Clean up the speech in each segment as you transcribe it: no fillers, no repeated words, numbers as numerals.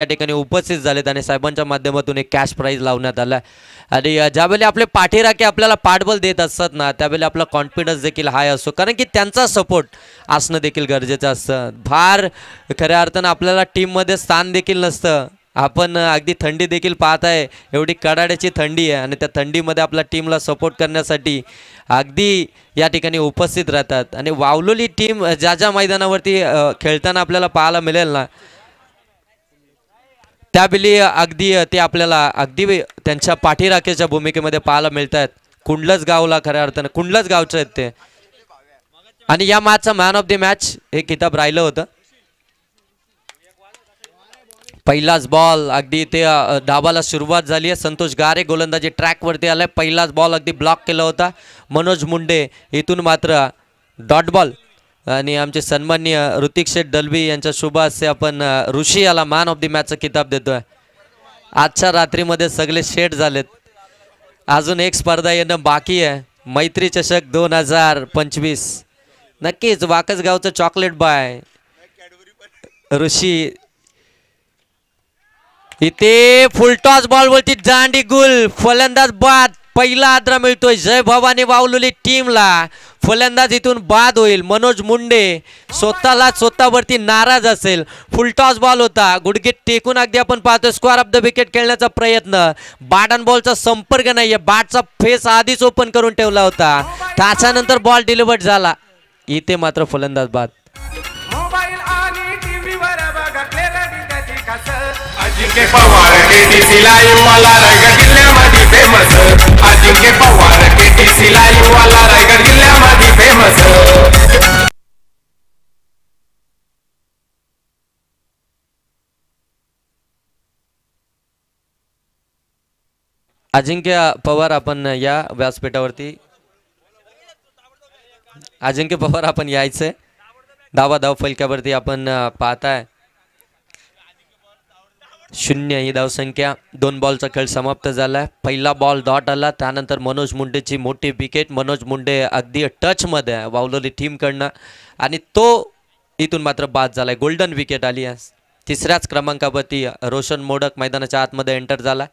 या ठिकाणी उपस्थित झालेत आणि साहेबांच्या माध्यमातून एक कॅश प्राइज लावण्यात आला आणि ज्यावेळी आपले पाठीराखे आपल्याला पाठबळ देत असतात ना त्यावेळी आपला कॉन्फिडन्स देखील हाय असतो कारण की त्यांचा सपोर्ट असणं देखील गरजेचं असतं. फार खऱ्या अर्थानं आपल्याला टीममध्ये स्थान देखील नसतं. आपण अगदी थंडी देखील पाहत आहे एवढी कडाड्याची थंडी आहे आणि त्या थंडीमध्ये आपल्या टीमला सपोर्ट करण्यासाठी अगदी या ठिकाणी उपस्थित राहतात आणि वावलोली टीम ज्या ज्या मैदानावरती खेळताना आपल्याला पाहायला मिळेल ना त्यावेळी अगदी ते आपल्याला अगदी त्यांच्या पाठीराखेच्या भूमिकेमध्ये पाहायला मिळत आहेत. कुंडलच गावला खऱ्या अर्थानं कुंडलच गावचे आहेत ते आणि या मॅचचा मॅन ऑफ द मॅच हे किताब राहिलं होतं. पहिलाच बॉल अगदी ते डाबाला सुरुवात झाली आहे. संतोष गारे गोलंदाजी ट्रॅकवरती आलाय. पहिलाच बॉल अगदी ब्लॉक केला होता मनोज मुंडे. इथून मात्र डॉट बॉल आणि आमचे सन्माननीय ऋतिक शेठ दलवी यांच्या शुभ हस्ते आपण ऋषी याला मॅन ऑफ द मॅचचा किताब देतोय. आजच्या रात्रीमध्ये सगळे शेट झालेत. अजून एक स्पर्धा येणं बाकी आहे. मैत्री चषक 2025 नक्कीच वाकसगावचं चॉकलेट बाय ऋषी. इथे फुलटॉस बॉल वरती जांडी गुल फलंदाज बाद. पहिला आद्रा मिळतोय जय भवानी वावलेली टीमला. फलंदाज इथून बाद होईल. मनोज मुंडे स्वतःवरती नाराज असेल. फुलटॉस बॉल होता गुडघे टेकून अगदी आपण पाहतोय स्क्वेअर ऑफ द विकेट खेळण्याचा प्रयत्न. बॅट अँड बॉलचा संपर्क नाहीये. बॅटचा फेस आधीच ओपन करून ठेवला होता. त्याच्यानंतर बॉल डिलिव्हर्ड झाला. इथे मात्र फलंदाज बाद. अजिंक्य पवार केटीसी लाईव्ह वाला रायगड जिल्ह्यामध्ये फेमस. अजिंक्य पवार केटीसी लाईव्ह वाला रायगड जिल्ह्यामध्ये फेमस. अजिंक्य पवार आपण या व्यासपीठावरती अजिंक्य पवार आपण यायचंय. धाव फलक्यावरती आपण पाहताय 0 ही धावसंख्या. 2 बॉलचा खेळ समाप्त झाला. पहिला बॉल डॉट आला. त्यानंतर मनोज मुंडेची मोठी विकेट. मनोज मुंडे अगदी टचमध्ये आहे वावलेली टीमकडनं आणि तो इथून मात्र बाद झालाय. गोल्डन विकेट आली आहे. तिसऱ्याच क्रमांकावरती रोशन मोडक मैदानाच्या आतमध्ये एंटर झाला.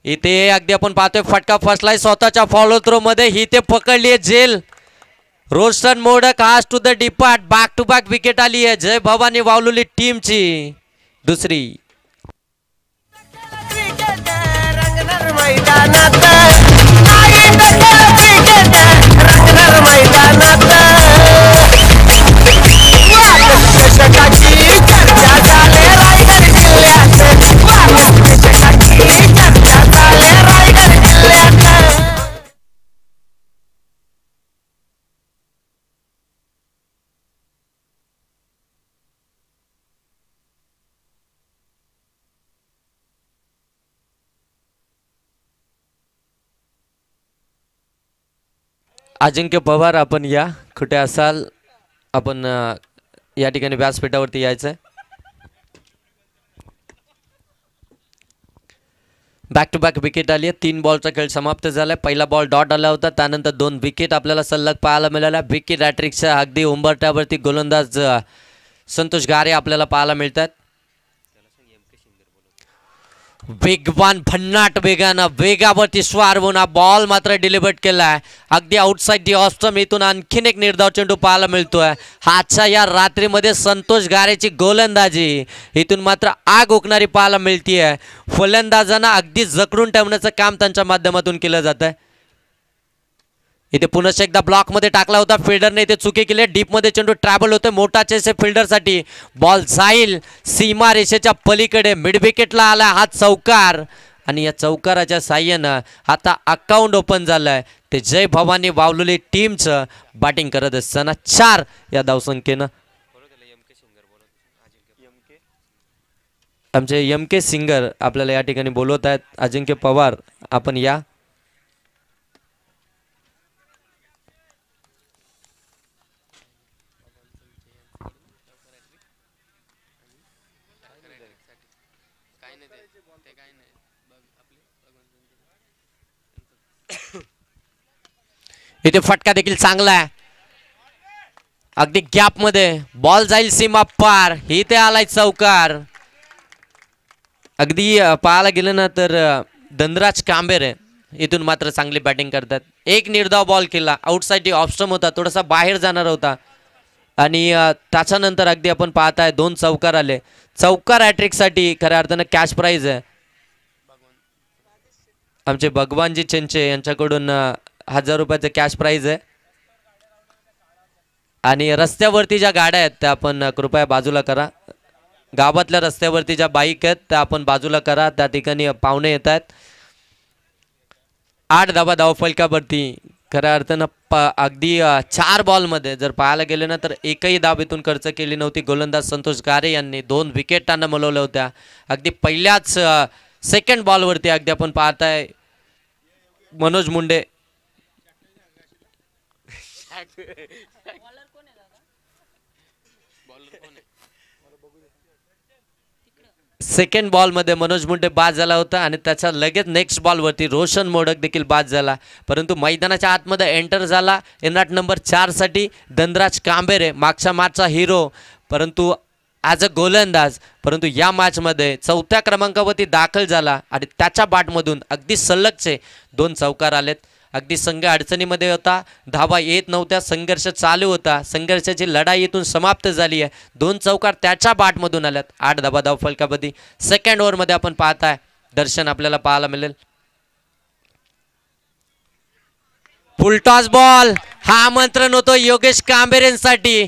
इथे अगदी आपण पाहतोय फटका फसलाय स्वतःच्या फॉलो थ्रो मध्ये. ही ते पकडली आहे जेल. रोशन मोडक आज to the depart. Back to back wicket आली आहे जय भवानी वावलेली टीमची दुसरी. अजिंक्य पवार आपण या कुठे असाल आपण या ठिकाणी व्यासपीठावरती यायचंय. बॅक टू बॅक विकेट आली आहे. 3 बॉलचा खेळ समाप्त झालाय. पहिला बॉल डॉट आला होता. त्यानंतर 2 विकेट आपल्याला सलग पाहायला मिळाल्या. विकेट हॅट्रिकच्या अगदी उंबरठ्यावरती गोलंदाज संतोष गारे आपल्याला पाहायला मिळतात. वेगवान भन्नाट वेगावरती स्वार होऊन हा बॉल मात्र डिलिव्हर्ड केलाय. अगदी आउटसाइड दी ऑस्टम. इथून आणखीन एक निर्धाव चेंडू पाहायला मिळतोय. आजच्या या रात्रीमध्ये संतोष गारेची गोलंदाजी इथून मात्र आग ओकणारी पाहायला मिळतीये. फलंदाजांना अगदी जखडून ठेवण्याचं काम त्यांच्या माध्यमातून केलं जात आहे. इथे पुन्हा एकदा ब्लॉक मध्ये टाकला होता. फिल्डरने इथे चुकी केली. डीप मध्ये चेंडू ट्रॅव्हल होतोय. मोठा चेस फिल्डर साठी. बॉल जाईल सीमा रेषेच्या पलीकडे. मिड विकेटला आला हा चौकार आणि या चौकाराच्या साह्यानं आता अकाउंट ओपन झालंय. ते जय भवानी वावलेली टीमचं बॅटिंग करत असताना 4 या धावसंख्येनं. आमचे MK सिंगर आपल्याला या ठिकाणी बोलवत आहेत. अजिंक्य पवार आपण या. इथे फटका देखील चांगला आहे. अगदी गॅप मध्ये बॉल जाईल सीमा पार, ही ते आलाय चौकार. अगदी पाहायला गेलं ना तर धनराज कांबेरे इथून मात्र चांगली बॅटिंग करतात. एक निर्धाव बॉल केला, आउटसाइड ऑफ स्टंप होता, थोडासा बाहेर जाणार होता आणि त्याच्यानंतर अगदी आपण पाहताय 2 चौकार आले. चौकार हॅट्रिकसाठी खऱ्या अर्थानं कॅश प्राइज आहे. आमचे भगवानजी चेंचे यांच्याकडून 1000 रुपयाचं कॅश प्राइज आहे. आणि रस्त्यावरती ज्या गाड्या आहेत त्या आपण कृपया बाजूला करा. गावातल्या रस्त्यावरती ज्या बाईक आहेत त्या आपण बाजूला करा. त्या ठिकाणी पाहुणे येत आहेत. 8 धावा धावफलकावरती खऱ्या अर्थानं अगदी 4 बॉलमध्ये जर पाहायला गेले ना तर एकही धाव इथून खर्च केली नव्हती. गोलंदाज संतोष गारे यांनी 2 विकेटांना मिळवल्या होत्या. अगदी पहिल्याच सेकंड बॉलवरती अगदी आपण पाहताय मनोज मुंडे सेकंड बॉलमध्ये मनोज मुंडे बाद झाला होता आणि त्याच्या लगेच नेक्स्ट बॉलवरती रोशन मोडक देखील बाद झाला. परंतु मैदानाच्या आतमध्ये एंटर झाला एनआट नंबर 4 साठी धनराज कांबेरे, मागच्या मॅचचा हिरो परंतु ॲज अ गोलंदाज. परंतु या मॅचमध्ये 4थ्या क्रमांकावरती दाखल झाला आणि त्याच्या बॅटमधून अगदी सलगचे 2 चौकार आलेत. अगदी संघ अडचणीमध्ये होता, धावा येत नव्हत्या, संघर्ष चालू होता. संघर्षाची लढाई इथून समाप्त झाली आहे. 2 चौकार त्याच्या बॅटमधून आल्यात. 8 धावा धावफलकामध्ये सेकंड ओव्हरमध्ये आपण पाहताय दर्शन आपल्याला पाहायला मिळेल. फुलटॉस बॉल, हा आमंत्रण होतो योगेश कांबेरेंसाठी.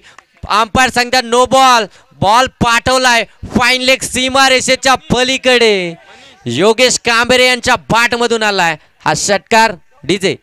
अंपायर सांगतात नो बॉल. बॉल पाठवलाय फाईन लेग सीमा रेषेच्या पलीकडे. योगेश कांबेरे यांच्या बॅटमधून आलाय हा षटकार. डीजे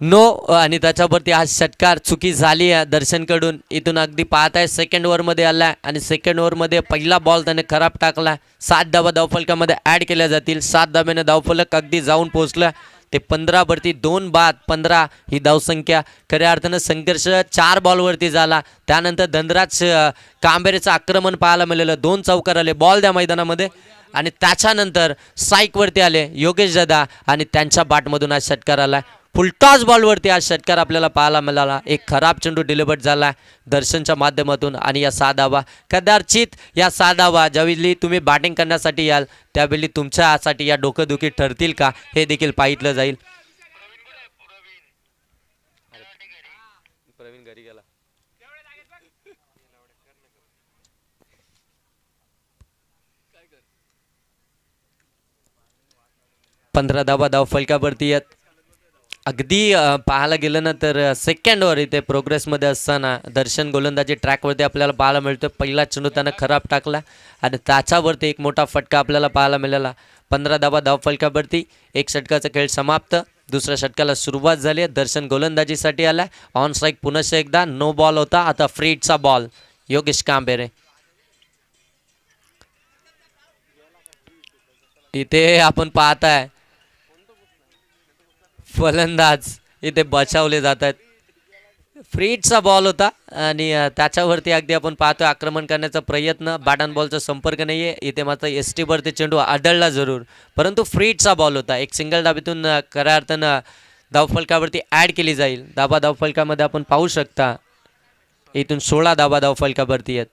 नो आणि त्याच्यावरती हा षटकार चुकी झाली आहे दर्शनकडून. इथून अगदी पाहताय सेकंड ओव्हरमध्ये आलाय आणि सेकंड ओव्हरमध्ये पहिला बॉल त्याने खराब टाकला. 7 धावा धावफलकामध्ये ॲड केल्या जातील. 7 धाब्याने धावफलक अगदी जाऊन पोहोचला. ते 15 वरती 2 बाद 15 ही धावसंख्या. खऱ्या अर्थानं संघर्ष 4 बॉलवरती झाला. त्यानंतर धनराज कांबेरेचं आक्रमण पाहायला मिळालं. 2 चौकार आले. बॉल द्या मैदानामध्ये आणि त्याच्यानंतर साईकवरती आले योगेश दादा आणि त्यांच्या बॅटमधून आज षटकार आला. फुलटॉस बॉलवरती आज षटकार आपल्याला पाहायला मिळाला. एक खराब चेंडू डिलिव्हर्ड झाला दर्शनच्या माध्यमातून आणि या 6 धावा. कदाचित या 6 धावा ज्यावेळी तुम्ही बॅटिंग करण्यासाठी याल त्यावेळी तुमच्यासाठी या डोकंदुखी ठरतील का हे देखील पाहिलं जाईल. प्रवीण घरी गेला. 15 धावा धावफलकावरती आहेत. अगदी पाहायला गेलं ना तर सेकंड ओव्हर इथे प्रोग्रेसमध्ये असताना दर्शन गोलंदाजी ट्रॅकवरती आपल्याला पाहायला मिळतो. पहिला चेंडू त्यानं खराब टाकला आणि त्याच्यावरती एक मोठा फटका आपल्याला पाहायला मिळाला. 15 धावा धावफलकावरती. एक षटकाचा खेळ समाप्त. दुसऱ्या षटकाला सुरुवात झाली. दर्शन गोलंदाजीसाठी आला. ऑन स्ट्राईक पुन्हा एकदा. नो बॉल होता. आता फ्रीटचा बॉल योगेश कांबेरे. इथे आपण पाहताय फलंदाज इथे बचावले जात आहेत. फ्रीटचा बॉल होता आणि त्याच्यावरती अगदी आपण पाहतोय आक्रमण करण्याचा प्रयत्न. बॅट अँड बॉलचा संपर्क नाही आहे इथे. मात्र एस टीवरती चेंडू आदळला जरूर परंतु फ्रीटचा बॉल होता. एक सिंगल धाबीतून खऱ्या अर्थानं धावफलकावरती ॲड केली जाईल. धावफलकामध्ये आपण पाहू शकता इथून 16 धावा धावफलकावरती आहेत.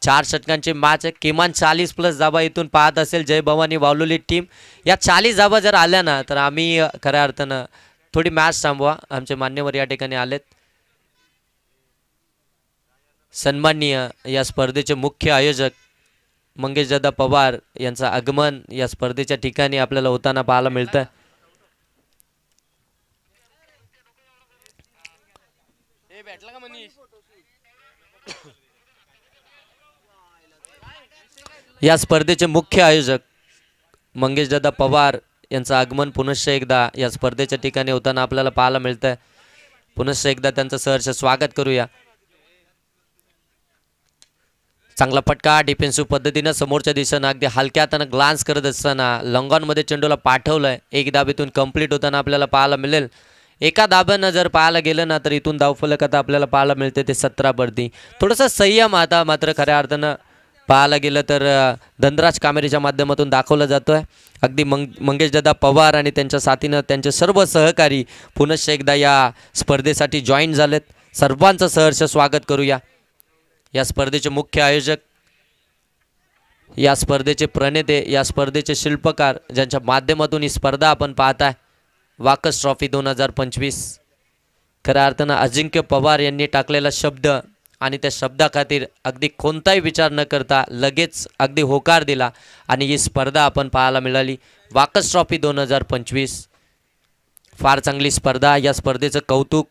4 षटकांची मॅच आहे. किमान 40+ धावा इथून पाहत असेल जय भवानी वावलोली टीम. या 40 धावा जर आल्या ना तर आम्ही खऱ्या अर्थानं थोडी मॅच थांबवा. आमचे मान्यवर या ठिकाणी आलेत. सन्माननीय या स्पर्धेचे मुख्य आयोजक मंगेशदादा पवार यांचं आगमन या स्पर्धेच्या ठिकाणी आपल्याला होताना पाहायला मिळतं. या स्पर्धेचे मुख्य आयोजक मंगेशदादा पवार यांचं आगमन पुनश्च एकदा या स्पर्धेच्या ठिकाणी होताना आपल्याला पाहायला मिळतंय. पुनश्च एकदा त्यांचं सहर्ष स्वागत करूया. चांगला फटका डिफेन्सिव्ह पद्धतीनं समोरच्या दिशेनं अगदी हलक्या हातानं ग्लान्स करत असताना लॉंगॉनमध्ये चेंडूला पाठवलंय. एक धाबेतून कंप्लीट होताना आपल्याला पाहायला मिळेल. एका धाब्यानं जर पाहायला गेलं ना तर इथून धावफलक आता आपल्याला पाहायला मिळते ते 17 वरती. थोडंसं संयम आता मात्र खऱ्या अर्थानं पाहायला गेलं तर धनराज कामेरीच्या माध्यमातून दाखवला जातोय. अगदी मंगेशदादा पवार आणि त्यांच्या साथीनं त्यांचे सर्व सहकारी पुनश्च एकदा या स्पर्धेसाठी जॉईन झालेत. सर्वांचं सहर्ष स्वागत करूया. या स्पर्धेचे मुख्य आयोजक, या स्पर्धेचे प्रणेते, या स्पर्धेचे शिल्पकार ज्यांच्या माध्यमातून ही स्पर्धा आपण पाहताय, वाकस ट्रॉफी 2025. खऱ्या अर्थानं अजिंक्य पवार यांनी टाकलेला शब्द आणि त्या शब्दाखातीर अगदी कोणताही विचार न करता लगेच अगदी होकार दिला आणि ही स्पर्धा आपण पाहायला मिळाली. वाकस ट्रॉफी 2025 फार चांगली स्पर्धा. या स्पर्धेचं कौतुक,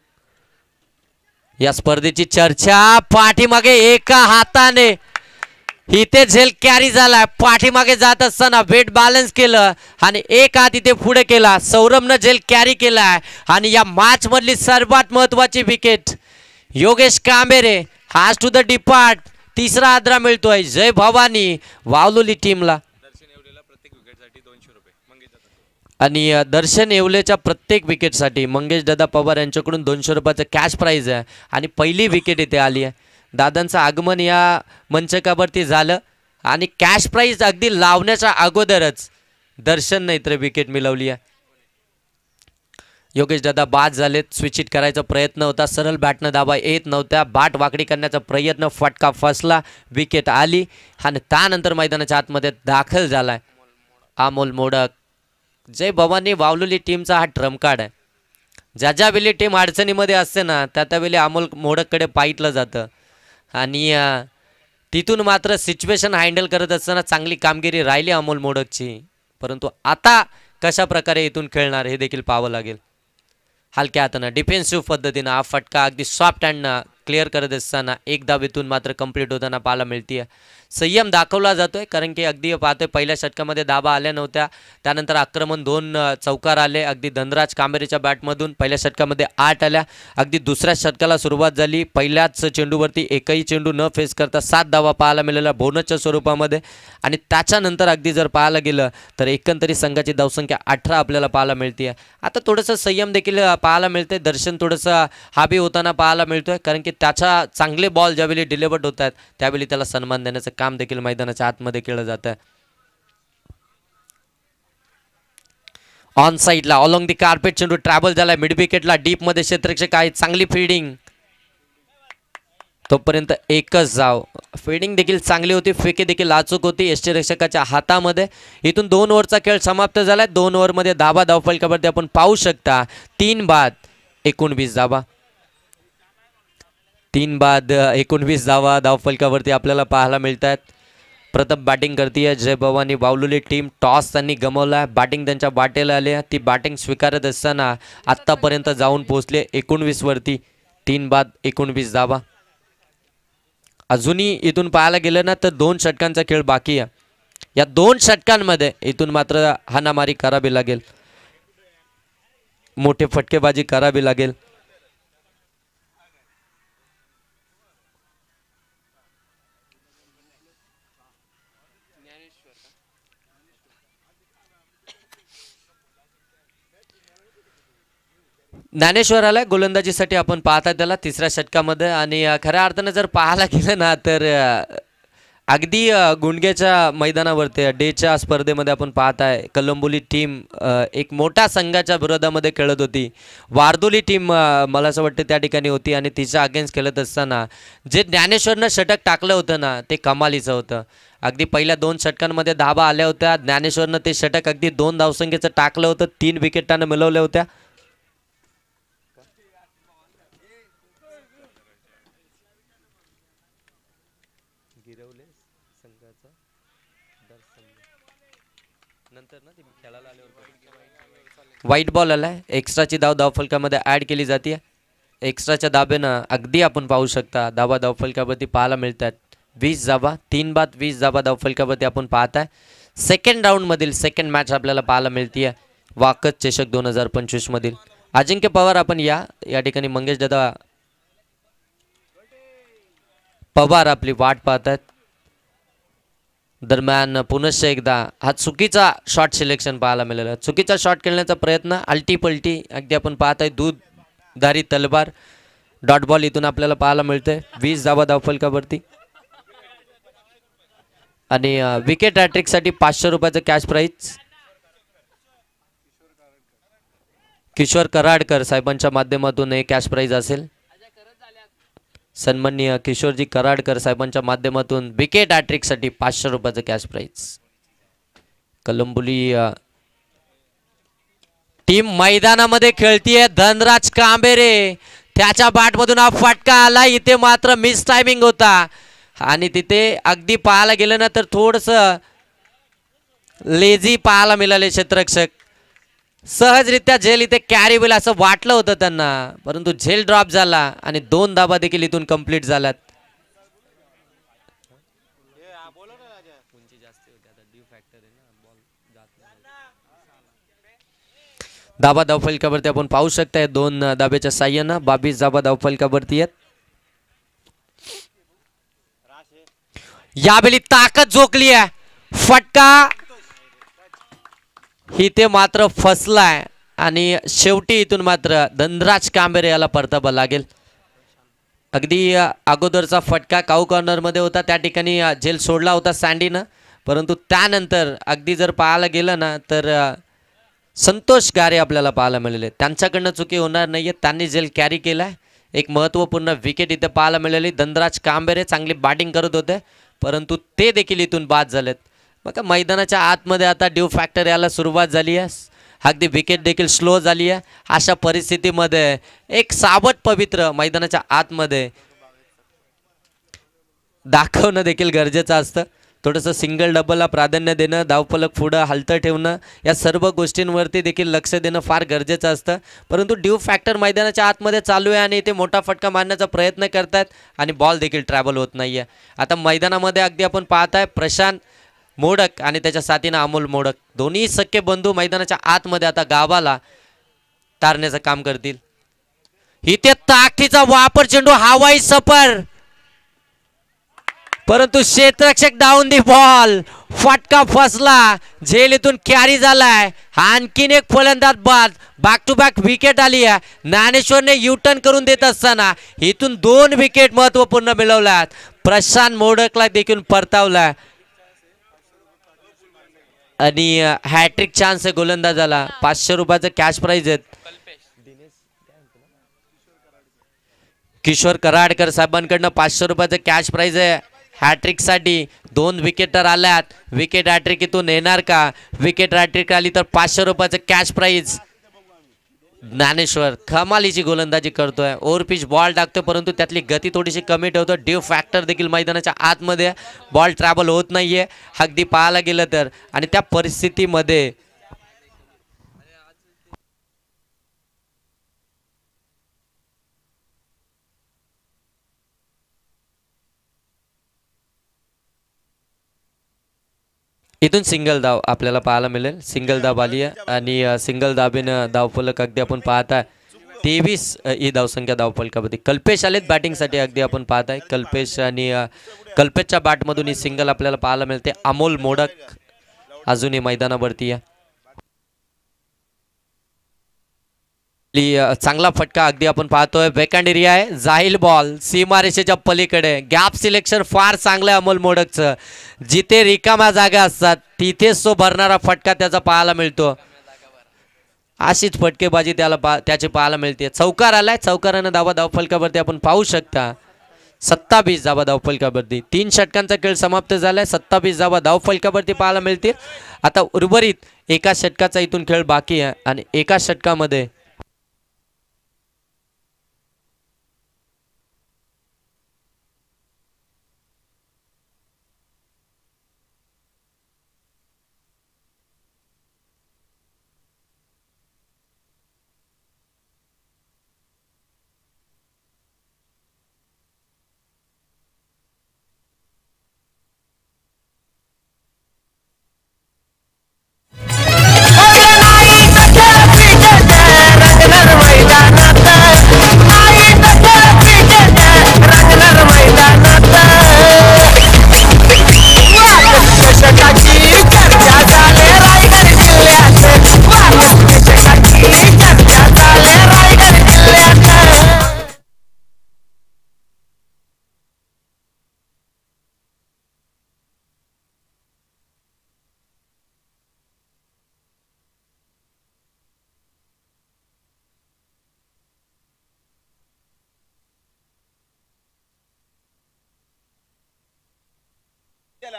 या स्पर्धेची चर्चा. पाठीमागे एका हाताने इथे झेल कॅरी झाला. पाठीमागे जात असताना वेट बॅलन्स केलं आणि एक हात इथे पुढे केला. सौरभनं झेल कॅरी केलाय आणि या मॅच मधली सर्वात महत्वाची विकेट योगेश कांबेरे हाज टू द डिपार्ट. तिसरा आदरा मिळतोय जय भवानी वावलोली टीमला. आणि दर्शन येवलेच्या प्रत्येक विकेटसाठी मंगेश दादा पवार यांच्याकडून 200 रुपयाचं कॅश प्राईज आहे आणि पहिली विकेट इथे आली आहे. दादांचं आगमन या मंचकावरती झालं आणि कॅश प्राईज अगदी लावण्याच्या अगोदरच दर्शनने इतर विकेट मिळवली आहे. योगेश दादा बाद झालेत. स्विच हिट करायचा प्रयत्न होता, सरळ बॅटनं दाबा येत नव्हत्या. बाट वाकडी करण्याचा प्रयत्न, फटका फसला, विकेट आली आणि त्यानंतर मैदानाच्या आतमध्ये दाखल झालाय अमोल मोडक. जय भवानी वावलोली टीमचा हा ट्रम्प कार्ड आहे. ज्या वेळी टीम अडचणीमध्ये असते ना, त्यावेळी अमोल मोडककडे पाहिलं जातं आणि तिथून मात्र सिच्युएशन हँडल करत असताना चांगली कामगिरी राहिली अमोल मोडकची. परंतु आता कशा प्रकारे इथून खेळणार हे देखील पाहावं लागेल. हलक्या हातानं डिफेन्सिव्ह पद्धतीनं हा फटका अगदी सॉफ्ट हँडनं क्लिअर करत असताना एक धाव इथून मात्र कंप्लीट होताना पाहायला मिळते. संयम दाखवला जातोय कारण की अगदी पाहतोय पहिल्या षटकामध्ये धाबा आल्या नव्हत्या, त्यानंतर आक्रमण 2 चौकार आले अगदी धनराज कांबेरीच्या बॅटमधून. पहिल्या षटकामध्ये 8 आल्या. अगदी दुसऱ्या षटकाला सुरुवात झाली. पहिल्याच चेंडूवरती एकही चेंडू न फेस करता 7 धावा पाहायला मिळाल्या बोनसच्या स्वरूपामध्ये. आणि त्याच्यानंतर अगदी जर पाहायला गेलं तर एकंदरीत संघाची धावसंख्या 18 आपल्याला पाहायला मिळते. आता थोडंसं संयम देखील पाहायला मिळते. दर्शन थोडंसं हाबी होताना पाहायला मिळतोय कारण की त्याच्या चांगले बॉल ज्यावेळी डिलिव्हर्ड होत आहेत त्यावेळी त्याला सन्मान देण्याचं काम देखील मैदानाच्या आतमध्ये केलं जातं. ऑन साइडला ऑलॉंग दी कार्पेट चेंडू ट्रॅव्हल झाला मिड विकेटला. डीप मध्ये क्षेत्ररक्षक आहे, चांगली फिल्डिंग. तोपर्यंत एकच धाव. फिल्डिंग देखील चांगली होती, फेके देखील अचूक होती यष्टीरक्षकाच्या हातामध्ये. इथून 2 ओव्हरचा खेळ समाप्त झालाय. 2 ओव्हरमध्ये धाबा धावफलकावरती आपण पाहू शकता 3 बाद 19 धाबा. 3 बाद 19 धावा धावफलकावरती आपल्याला पाहायला मिळत आहेत. प्रथम बॅटिंग करते जय भवानी वावलोली टीम. टॉस त्यांनी गमावला, बॅटिंग त्यांच्या वाटेला आली. ती बॅटिंग स्वीकारत असताना आत्तापर्यंत जाऊन पोहोचले 19 वरती. 3 बाद 19 धावा. अजूनही इथून पाहायला गेलं ना तर 2 षटकांचा खेळ बाकी आहे. या 2 षटकांमध्ये इथून मात्र हाणामारी करावी लागेल, मोठे फटकेबाजी करावी लागेल. ज्ञानेश्वर आलाय गोलंदाजीसाठी. आपण पाहता त्याला तिसऱ्या षटकामध्ये. आणि खऱ्या अर्थानं जर पाहायला गेलं ना तर अगदी गुंडग्याच्या मैदानावरती डेच्या स्पर्धेमध्ये आपण पाहताय कलंबोली टीम एक मोठ्या संघाच्या विरोधामध्ये खेळत होती. वारदोली टीम मला असं वाटतं त्या ठिकाणी होती आणि तिच्या अगेन्स्ट खेळत असताना जे ज्ञानेश्वरनं षटक टाकलं होतं ना ते कमालीचं होतं. अगदी पहिल्या 2 षटकांमध्ये धाबा आल्या होत्या. ज्ञानेश्वरनं ते षटक अगदी 2 धावसंख्येचं टाकलं होतं. 3 विकेटानं मिळवल्या होत्या. व्हाईट बॉल आलाय. एक्स्ट्राची धाव धावफलकामध्ये ॲड केली जाते. एक्स्ट्राच्या धाब्यानं अगदी आपण पाहू शकता धाबा धावफलकावरती पाहायला मिळतात 20 धाबा. 3 बाद 20 धाबा धावफलकावरती आपण पाहताय. सेकंड राऊंडमधील सेकंड मॅच आपल्याला पाहायला मिळते वाकस चषक 2025 मधील. अजिंक्य पवार आपण या ठिकाणी मंगेश दादा पवार आपली वाट पाहतात. दरम्यान पुनश्च एकदा हा चुकीचा शॉट सिलेक्शन पाहायला मिळाला. चुकीचा शॉट खेळण्याचा प्रयत्न, आलटी पलटी अगदी आपण पाहताय. दूधधारी तलवार डॉट बॉल इथून आपल्याला पाहायला मिळतंय 20 धावा धावफलकावरती. आणि विकेट हॅट्रिक साठी 500 रुपयाचं कॅश प्राईज किशोर कराडकर साहेबांच्या माध्यमातून हे कॅश प्राईज असेल. सन्माननीय किशोरजी कराडकर साहेबांच्या माध्यमातून विकेट हॅट्रिक साठी 500 रुपयाचं कॅश प्राईज. कलंबुली टीम मैदानामध्ये खेळतीये. धनराज कांबेरे त्याच्या बॅटमधून हा फटका आला. इथे मात्र मिस टायमिंग होता आणि तिथे अगदी पाहायला गेलं ना तर थोडस लेझी पाहायला मिळाले क्षेत्ररक्षक. सहजरित्या झेल इथे कॅरी होईल असं वाटलं होतं त्यांना, परंतु झेल ड्रॉप झाला आणि 2 धाबा देखील इथून कंप्लीट झाल्यात. धाबा धावफलकावरती आपण पाहू शकताय 2 धाब्याच्या साह्यानं 22 धाबा धावफलकावरती आहेत. यावेळी ताकद झोकली आहे. फटका इथे मात्र फसलाय आणि शेवटी इथून मात्र धनराज कांबेरे याला परतावा लागेल. अगदी अगोदरचा फटका काऊ कॉर्नर मध्ये होता, त्या ठिकाणी झेल सोडला होता सँडीनं, परंतु त्यानंतर अगदी जर पाहायला गेलं ना तर संतोष गारे आपल्याला पाहायला मिळाले. त्यांच्याकडनं चुकी होणार नाहीये, त्यांनी झेल कॅरी केलाय. एक महत्त्वपूर्ण विकेट इथे पाहायला मिळाली. धनराज कांबेरे चांगली बॅटिंग करत होते, परंतु ते देखील इथून बाद झालेत. मग मैदानाच्या आतमध्ये आता ड्यू फॅक्टर यायला सुरुवात झाली आहे. अगदी विकेट देखील स्लो झाली आहे. अशा परिस्थितीमध्ये एक सावध पवित्र मैदानाच्या आतमध्ये दाखवणं देखील गरजेचं असतं. थोडंसं सिंगल डबलला प्राधान्य देणं, धावफलक पुढं हलतं ठेवणं, या सर्व गोष्टींवरती देखील लक्ष देणं फार गरजेचं असतं. परंतु ड्यू फॅक्टर मैदानाच्या आतमध्ये चालू आहे आणि इथे मोठा फटका मारण्याचा प्रयत्न करतायत आणि बॉल देखील ट्रॅव्हल होत नाही आहे. आता मैदानामध्ये अगदी आपण पाहताय प्रशांत मोडक आणि त्याच्या साथीनं अमोल मोडक दोन्ही सख्खे बंधू मैदानाच्या आतमध्ये आता गावाला तारण्याचं काम करतील. इथे ताकदीचा वापर, चेंडू हवाई सफर, परंतु क्षेत्ररक्षक डाऊन दी बॉल. फटका फसला. झेल इथून कॅरी झालाय. आणखीन एक फलंदाज बाद. बॅक टू बॅक विकेट आली आहे. ज्ञानेश्वरने युटर्न करून देत असताना इथून 2 विकेट महत्वपूर्ण मिळवल्यात. प्रशांत मोडकला देखील परतावलाय आणि हॅट्रिक चान्स आहे गोलंदाजाला. 500 रुपयाचं कॅश प्राइज आहेत. किशोर कराडकर साहेबांकडनं 500 रुपयाचं कॅश प्राइज आहे. हॅट्रिक साठी 2 विकेटर आल्यात. विकेट हॅट्रिक इथून येणार का? विकेट हॅट्रिक आली तर 500 रुपयाचं कॅश प्राइज. ज्ञानेश्वर कमालीची गोलंदाजी करतोय. ओव्हरपिच बॉल टाकतोय, परंतु त्यातली गती थोडीशी कमी ठेवतो. ड्यू फॅक्टर देखील मैदानाच्या आतमध्ये, बॉल ट्रॅव्हल होत नाहीये अगदी पाहायला गेलं तर. आणि त्या परिस्थितीमध्ये इथून सिंगल धाव आपल्याला पाहायला मिळेल. सिंगल धाव आली आहे आणि सिंगल धाबेनं धावफलक अगदी आपण पाहताय 23 ही धावसंख्या धावफलकामध्ये. कल्पेश आलेत बॅटिंगसाठी अगदी आपण पाहताय. कल्पेश आणि कल्पेशच्या बॅटमधून ही सिंगल आपल्याला पाहायला मिळते. अमोल मोडक अजूनही मैदानावरती आहे. चांगला फटका अगदी आपण पाहतोय. वेकंड एरिया आहे, जाईल बॉल सीमारेषेच्या पलीकडे. गॅप सिलेक्शन फार चांगलं आहे अमोल मोडकचं. जिथे रिकाम्या जागा असतात तिथेच तो भरणारा फटका त्याचा पाहायला मिळतो. अशीच फटकेबाजी त्याची पाहायला मिळते. चौकार आलाय. चौकारानं धावफलकावरती आपण पाहू शकता 27 धावा धावफलकावरती. 3 षटकांचा खेळ समाप्त झालाय. 27 धावा धावफलकावरती पाहायला मिळतील. आता उर्वरित एका षटकाचा इथून खेळ बाकी आहे आणि एका षटकामध्ये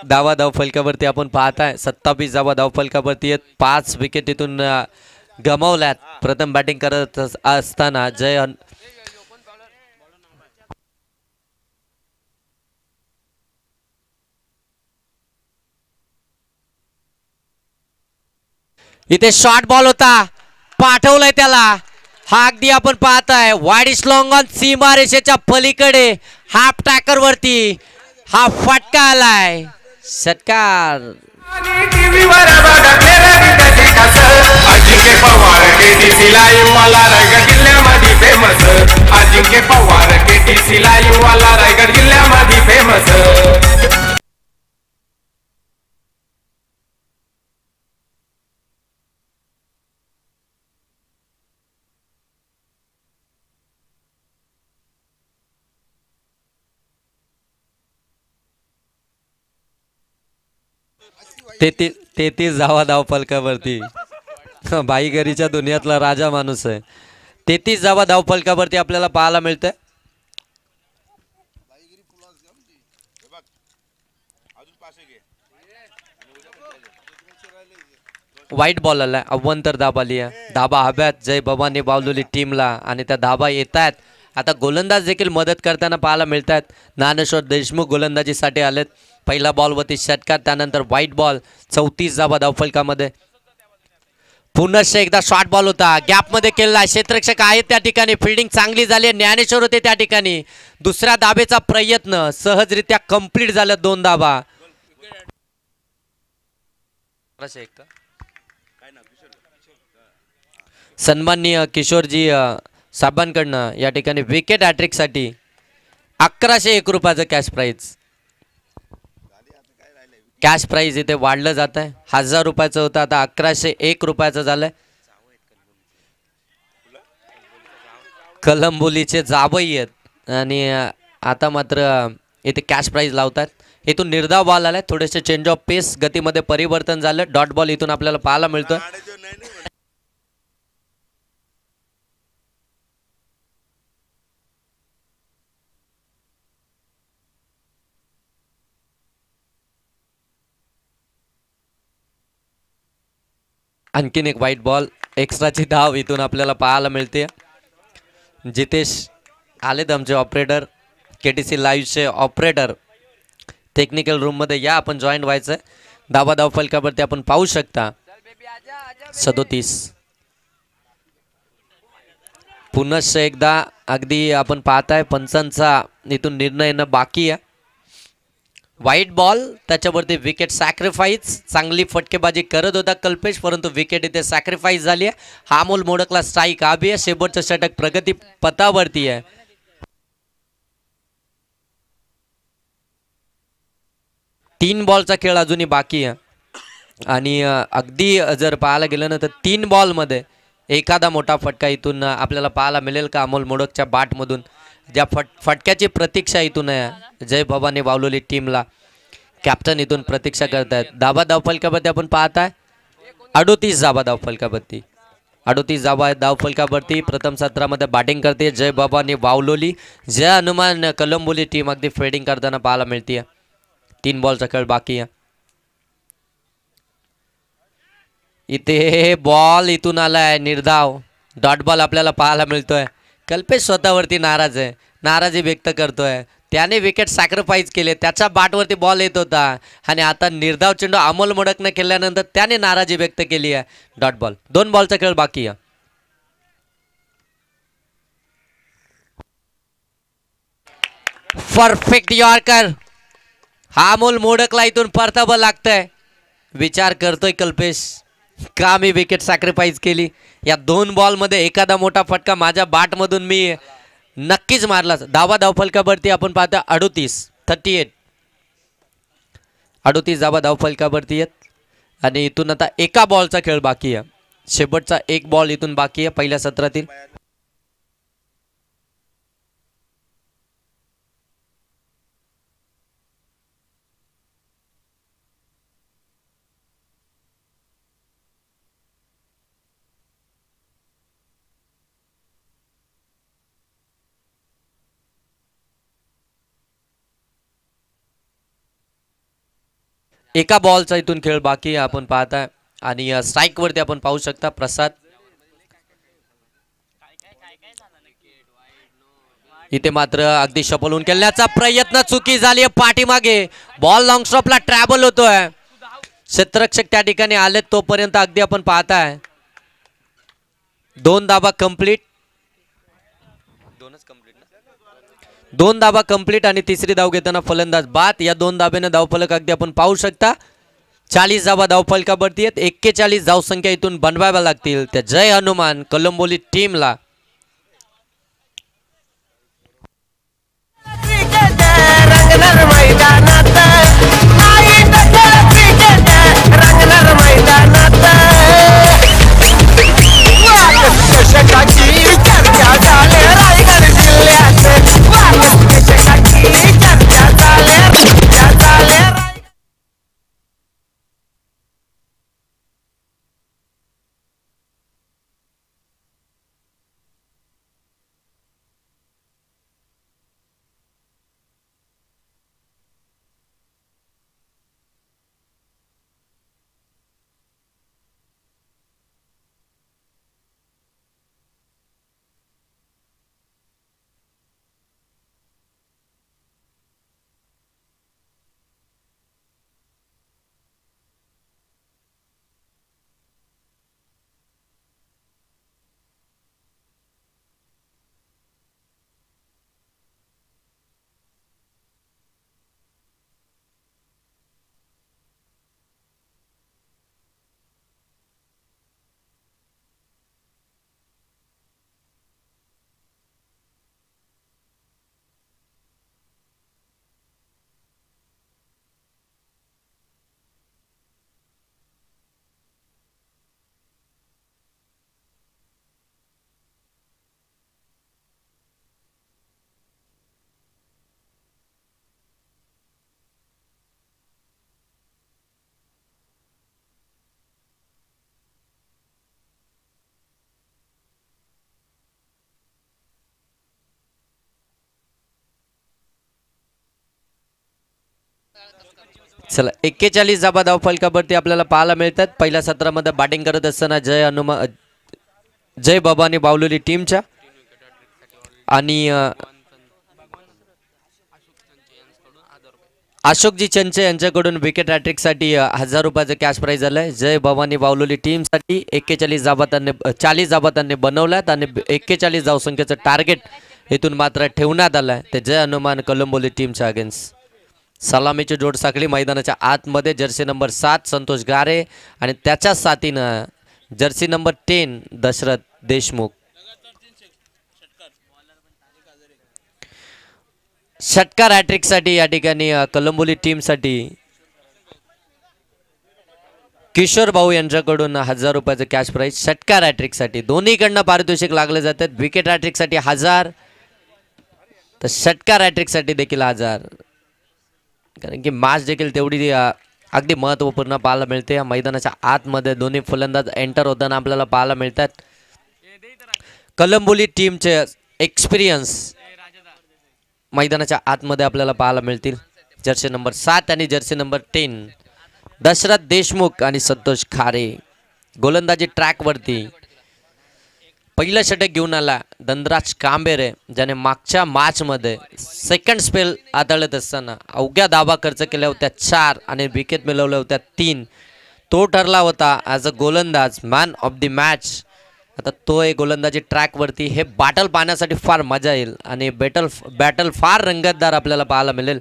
धावा धावफलकावरती आपण पाहताय 27 धावा धावफलकावरती आहेत. 5 विकेट इथून गमावल्यात. प्रथम बॅटिंग करत असताना इथे शॉर्ट बॉल होता, पाठवलाय त्याला. हा अगदी आपण पाहताय वाईड इज लॉंग ऑन सीमारेषेच्या पलीकडे हाफ टॅकर वरती हा फटका आलाय. षटकार. टीव्हीवर बघा त्याची कस अजिंक्य पवार केटीसी लाईव्ह वाला रायगड जिल्ह्यामध्ये फेमस. अजिंक्य पवार केटीसी लाईव्ह वाला रायगड जिल्ह्यामध्ये फेमस. तेहतीस धावा धावफलकावरती. बाईगरीच्या दुनियातला राजा माणूस आहे. 33 धावा धावफलकावरती आपल्याला पाहायला मिळतंय. वाईट बॉल आलाय. अव्वंतर धाब आली आहे. धाबा हव्यात जय भवानी बावलोली टीमला आणि त्या धाबा येत आहेत. आता गोलंदाज देखील मदत करताना पाहायला मिळत आहेत. ज्ञानेश्वर देशमुख गोलंदाजीसाठी आलेत. पहिला बॉलवरती षटकार, त्यानंतर व्हाईट बॉल. 34 धावा धावफलकामध्ये. पुनश्च एकदा शॉर्ट बॉल होता, गॅपमध्ये केलेला. क्षेत्ररक्षक आहेत त्या ठिकाणी. फिल्डिंग चांगली झाली. ज्ञानेश्वर होते त्या ठिकाणी. दुसऱ्या धाबेचा प्रयत्न सहजरित्या कंप्लीट झालं. 2 धाबा. सन्माननीय किशोरजी साहेबांकडनं या ठिकाणी विकेट हॅट्रिकसाठी 1101 रुपयाचं कॅश प्राईज. कॅश प्राईज इथे वाढलं जात आहे. 1000 रुपयाचं होतं, आता 1101 रुपयाचं झालंय. कलंबोलीचे जावई आहेत आणि आता मात्र इथे कॅश प्राईज लावतात. इथून निर्धाव बॉल आलाय. थोडेसे चेंज ऑफ पेस, गतीमध्ये परिवर्तन झालं. डॉट बॉल इथून आपल्याला पाहायला मिळतोय. आणखीन एक व्हाईट बॉल. एक्स्ट्राची धाव इथून आपल्याला पाहायला मिळते. जितेश आलेत आमचे ऑपरेटर, केटीसी लाईव्हचे ऑपरेटर. टेक्निकल रूममध्ये या, आपण जॉईन व्हायचं. धावा धावफलकावरती आपण पाहू शकता 37. पुनश्च एकदा अगदी आपण पाहताय पंचांचा इथून निर्णय येणं बाकी आहे. व्हाईट बॉल, त्याच्यावरती विकेट सॅक्रिफाईस. चांगली फटकेबाजी करत होता कल्पेश, परंतु विकेट इथे सॅक्रिफाईस झाली आहे. हा मोल मोडकला स्ट्राईक आबी आहे. शेवटचं षटक प्रगती पथावरती आहे. तीन बॉलचा खेळ अजूनही बाकी आहे आणि अगदी जर पाहायला गेलं ना तर 3 बॉलमध्ये एखादा मोठा फटका इथून आपल्याला पाहायला मिळेल का अमोल मोडकच्या बॅटमधून. ज्या फटक्याची प्रतीक्षा इथून आहे जय भवानी बावलोली टीमला. कॅप्टन इथून प्रतीक्षा करतायत. धाबा धावफलकावरती आपण पाहताय 38 धाबा धावफलकावरती. 38 धाबा धावफलकावरती प्रथम सत्रामध्ये बॅटिंग करते जय भवानी बावलोली. जय हनुमान कलंबोली टीम अगदी फिल्डिंग करताना पाहायला मिळते. 3 बॉलचा खेळ बाकी आहे. इथे बॉल इथून आलाय निर्धाव. डॉट बॉल आपल्याला पाहायला मिळतोय. कल्पेश स्वतःवरती नाराज आहे, नाराजी व्यक्त करतोय. त्याने विकेट सॅक्रिफाईस केले, त्याच्या बॅटवरती बॉल येत होता आणि आता निर्धाव चेंडू अमोल मोडकने केल्यानंतर त्याने नाराजी व्यक्त केली आहे. Dot ball. 2 बॉलचा खेळ बाकी आहे. Perfect yorker. हा अमोल मोडकला इथून परतावं लागतंय. विचार करतोय कल्पेश, का मी विकेट सॅक्रिफाईस केली. या 2 बॉलमध्ये एखादा मोठा फटका माझ्या बॅटमधून मी नक्कीच मारला. धावा धावफलकावरती आपण पाहतो 38. 38 धावा धावफलकावरती आहेत आणि इथून आता एका बॉलचा खेळ बाकी आहे. शेवटचा 1 बॉल इथून बाकी आहे पहिल्या सत्रातील. एका बॉलचा इथून खेळ बाकी आपण पाहताय आणि स्ट्राईक वरती आपण पाहू शकता प्रसाद. इथे मात्र अगदी शपलून खेळण्याचा प्रयत्न चुकी झाली पाठीमागे बॉल लॉंग स्टॉपला ट्रॅव्हल होतोय. क्षेत्ररक्षक त्या ठिकाणी आले तोपर्यंत अगदी आपण पाहताय 2 धाबा कंप्लीट. 2 धाबा कंप्लीट आणि तिसरी धाव घेताना फलंदाज बाद. या 2 धाब्याने धावफलक अगदी आपण पाहू शकता. 40 धाबा धावफलकावरती आहेत. 41 धावसंख्या इथून बनवाव्या लागतील त्या जय हनुमान कलंबोली टीमला. चला 41 धाबा धावफलकावरती आपल्याला पाहायला मिळतात. पहिल्या सत्रामध्ये बॅटिंग करत असताना जय बाबानी बावलेली टीमच्या आणि अशोकजी चंचे यांच्याकडून विकेट हॅट्रिक साठी 1000 रुपयाचं कॅश प्राइज आलंय. जय भवानी बावलोली टीम साठी 41 धाबा त्यांनी 40 धाबा त्यांनी बनवल्यात आणि 41 धावसंख्येचं टार्गेट इथून मात्र ठेवण्यात आलंय ते जय हनुमान कलंबोली टीमच्या अगेन्स्ट. सलामीची जोड साखळी मैदानाच्या आतमध्ये जर्सी नंबर 7 संतोष गारे आणि त्याच्या साथीनं जर्सी नंबर 10 दशरथ देशमुख. षटकार हॅट्रिक साठी या ठिकाणी कलंबोली टीम साठी किशोर भाऊ यांच्याकडून 1000 रुपयाचं कॅश प्राइज. षटकार हॅट्रिक साठी दोन्हीकडनं पारितोषिक लागले जातात. विकेट हॅट्रिक साठी 1000 तर षटकार हॅट्रिक साठी देखील 1000. कारण की मॅच देखील तेवढी अगदी महत्त्वपूर्ण पाहायला मिळते. मैदानाच्या आतमध्ये दोन्ही फलंदाज एंटर होताना आपल्याला पाहायला मिळतात. कलंबोली टीमचे एक्सपिरियन्स मैदानाच्या आतमध्ये आपल्याला पाहायला मिळतील. जर्सी नंबर 7 आणि जर्सी नंबर 10 दशरथ देशमुख आणि संतोष खारे. गोलंदाजी ट्रॅकवरती पहिलं षटक घेऊन आला धनराज कांबेरे, ज्याने मागच्या मॅचमध्ये सेकंड स्पेल हाताळत असताना अवघ्या धाबा खर्च केल्या होत्या 4 आणि विकेट मिळवल्या होत्या 3. तो ठरला होता ॲज अ गोलंदाज मॅन ऑफ द मॅच. आता तो एक गोलंदाजी ट्रॅकवरती हे बॅटल पाहण्यासाठी फार मजा येईल आणि बॅटल फार रंगतदार आपल्याला पाहायला मिळेल.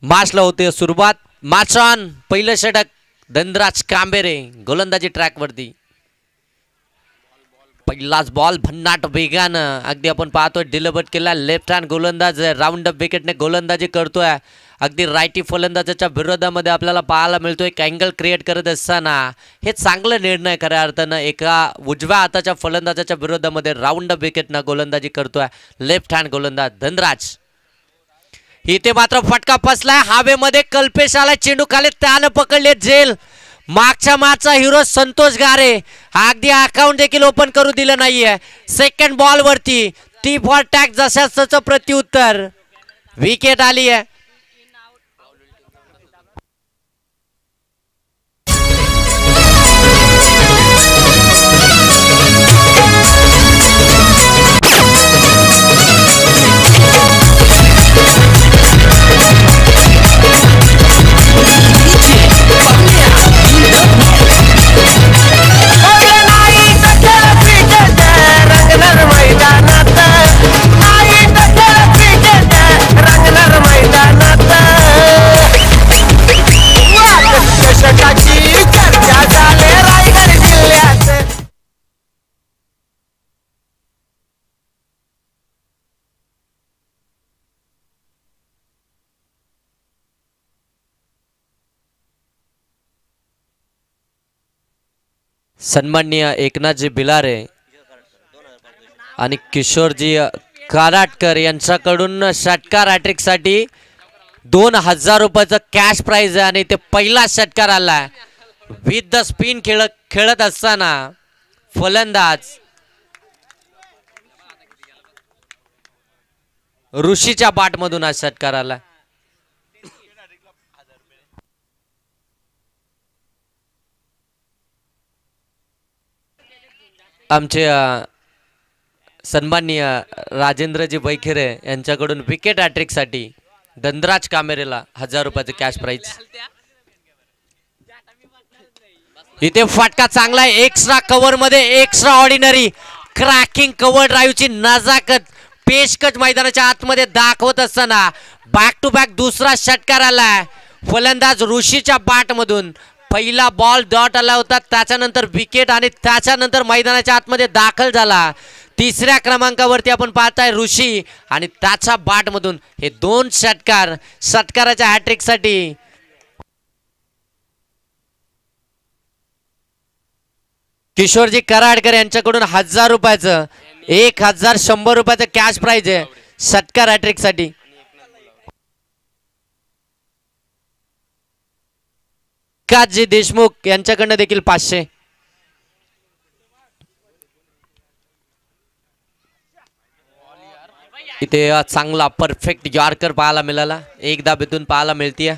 मॅचला होते सुरुवात. Match on. पहिलं षटक धनराज कांबेरे गोलंदाजी ट्रॅकवरती. पहिलाच बॉल भन्नाट वेगानं अगदी आपण पाहतोय डिलिव्हर केला. लेफ्ट हँड गोलंदाज राऊंड अप विकेटने गोलंदाजी करतोय. अगदी रायटी फलंदाजाच्या विरोधामध्ये आपल्याला पाहायला मिळतोय. एक अँगल क्रिएट करत असताना हे चांगला निर्णय खऱ्या अर्थानं. एका उजव्या हाताच्या फलंदाजाच्या विरोधामध्ये राऊंड अप विकेटनं गोलंदाजी करतोय लेफ्ट हँड गोलंदाज धनराज. इथे मात्र फटका फसलाय हवेमध्ये. कल्पेश आला चेंडू खाली, त्यानं पकडले झेल. मागच्या मॅचचा हिरो संतोष गारे अगदी अकाउंट देखील ओपन करू दिलं नाहीये. सेकंड बॉल वरती टी फॉर टॅग जशाच प्रत्युत्तर. विकेट आली आहे. सन्माननीय एकनाथजी बिलारे आणि किशोरजी कराडकर यांच्याकडून षटकार हॅट्रिकसाठी 2000 रुपयाचं कॅश प्राइज आहे. आणि ते पहिला षटकार आलाय विथ द स्पिन खेळत असताना फलंदाज ऋषीच्या बाटमधून हा षटकार आला. आमचे सन्माननीय राजेंद्रजी बैखेरे यांच्याकडून विकेट हॅट्रिकसाठी धनराज कामेरेला 1000 रुपयाचे कॅश प्राइज. इथे फटका चांगला आहे. एक्स्ट्रा कव्हर मध्ये एक्स्ट्रा ऑर्डिनरी क्रॅकिंग कव्हर ड्राईव्हची नजाकत पेशकश मैदानाच्या आतमध्ये दाखवत असताना बॅक टू बॅक दुसरा षटकार आलाय फलंदाज ऋषीच्या बॅटमधून. पहिला बॉल डॉट आला होता, त्याच्यानंतर विकेट आणि त्याच्यानंतर मैदानाच्या आतमध्ये दाखल झाला. तिसऱ्या क्रमांकावरती आपण पाहताय ऋषी आणि त्याच्या बॅटमधून हे 2 षटकार. षटकाराच्या हॅट्रिकसाठी किशोरजी कराडकर यांच्याकडून 1000 रुपयाचं 1100 रुपयाचं कॅश प्राइज आहे षटकार हॅट्रिकसाठी. काजी देशमुख यांच्याकडनं देखील 500. इथे चांगला परफेक्ट यॉर्कर पाहायला मिळाला. एक धाबेतून पाहायला मिळतीये.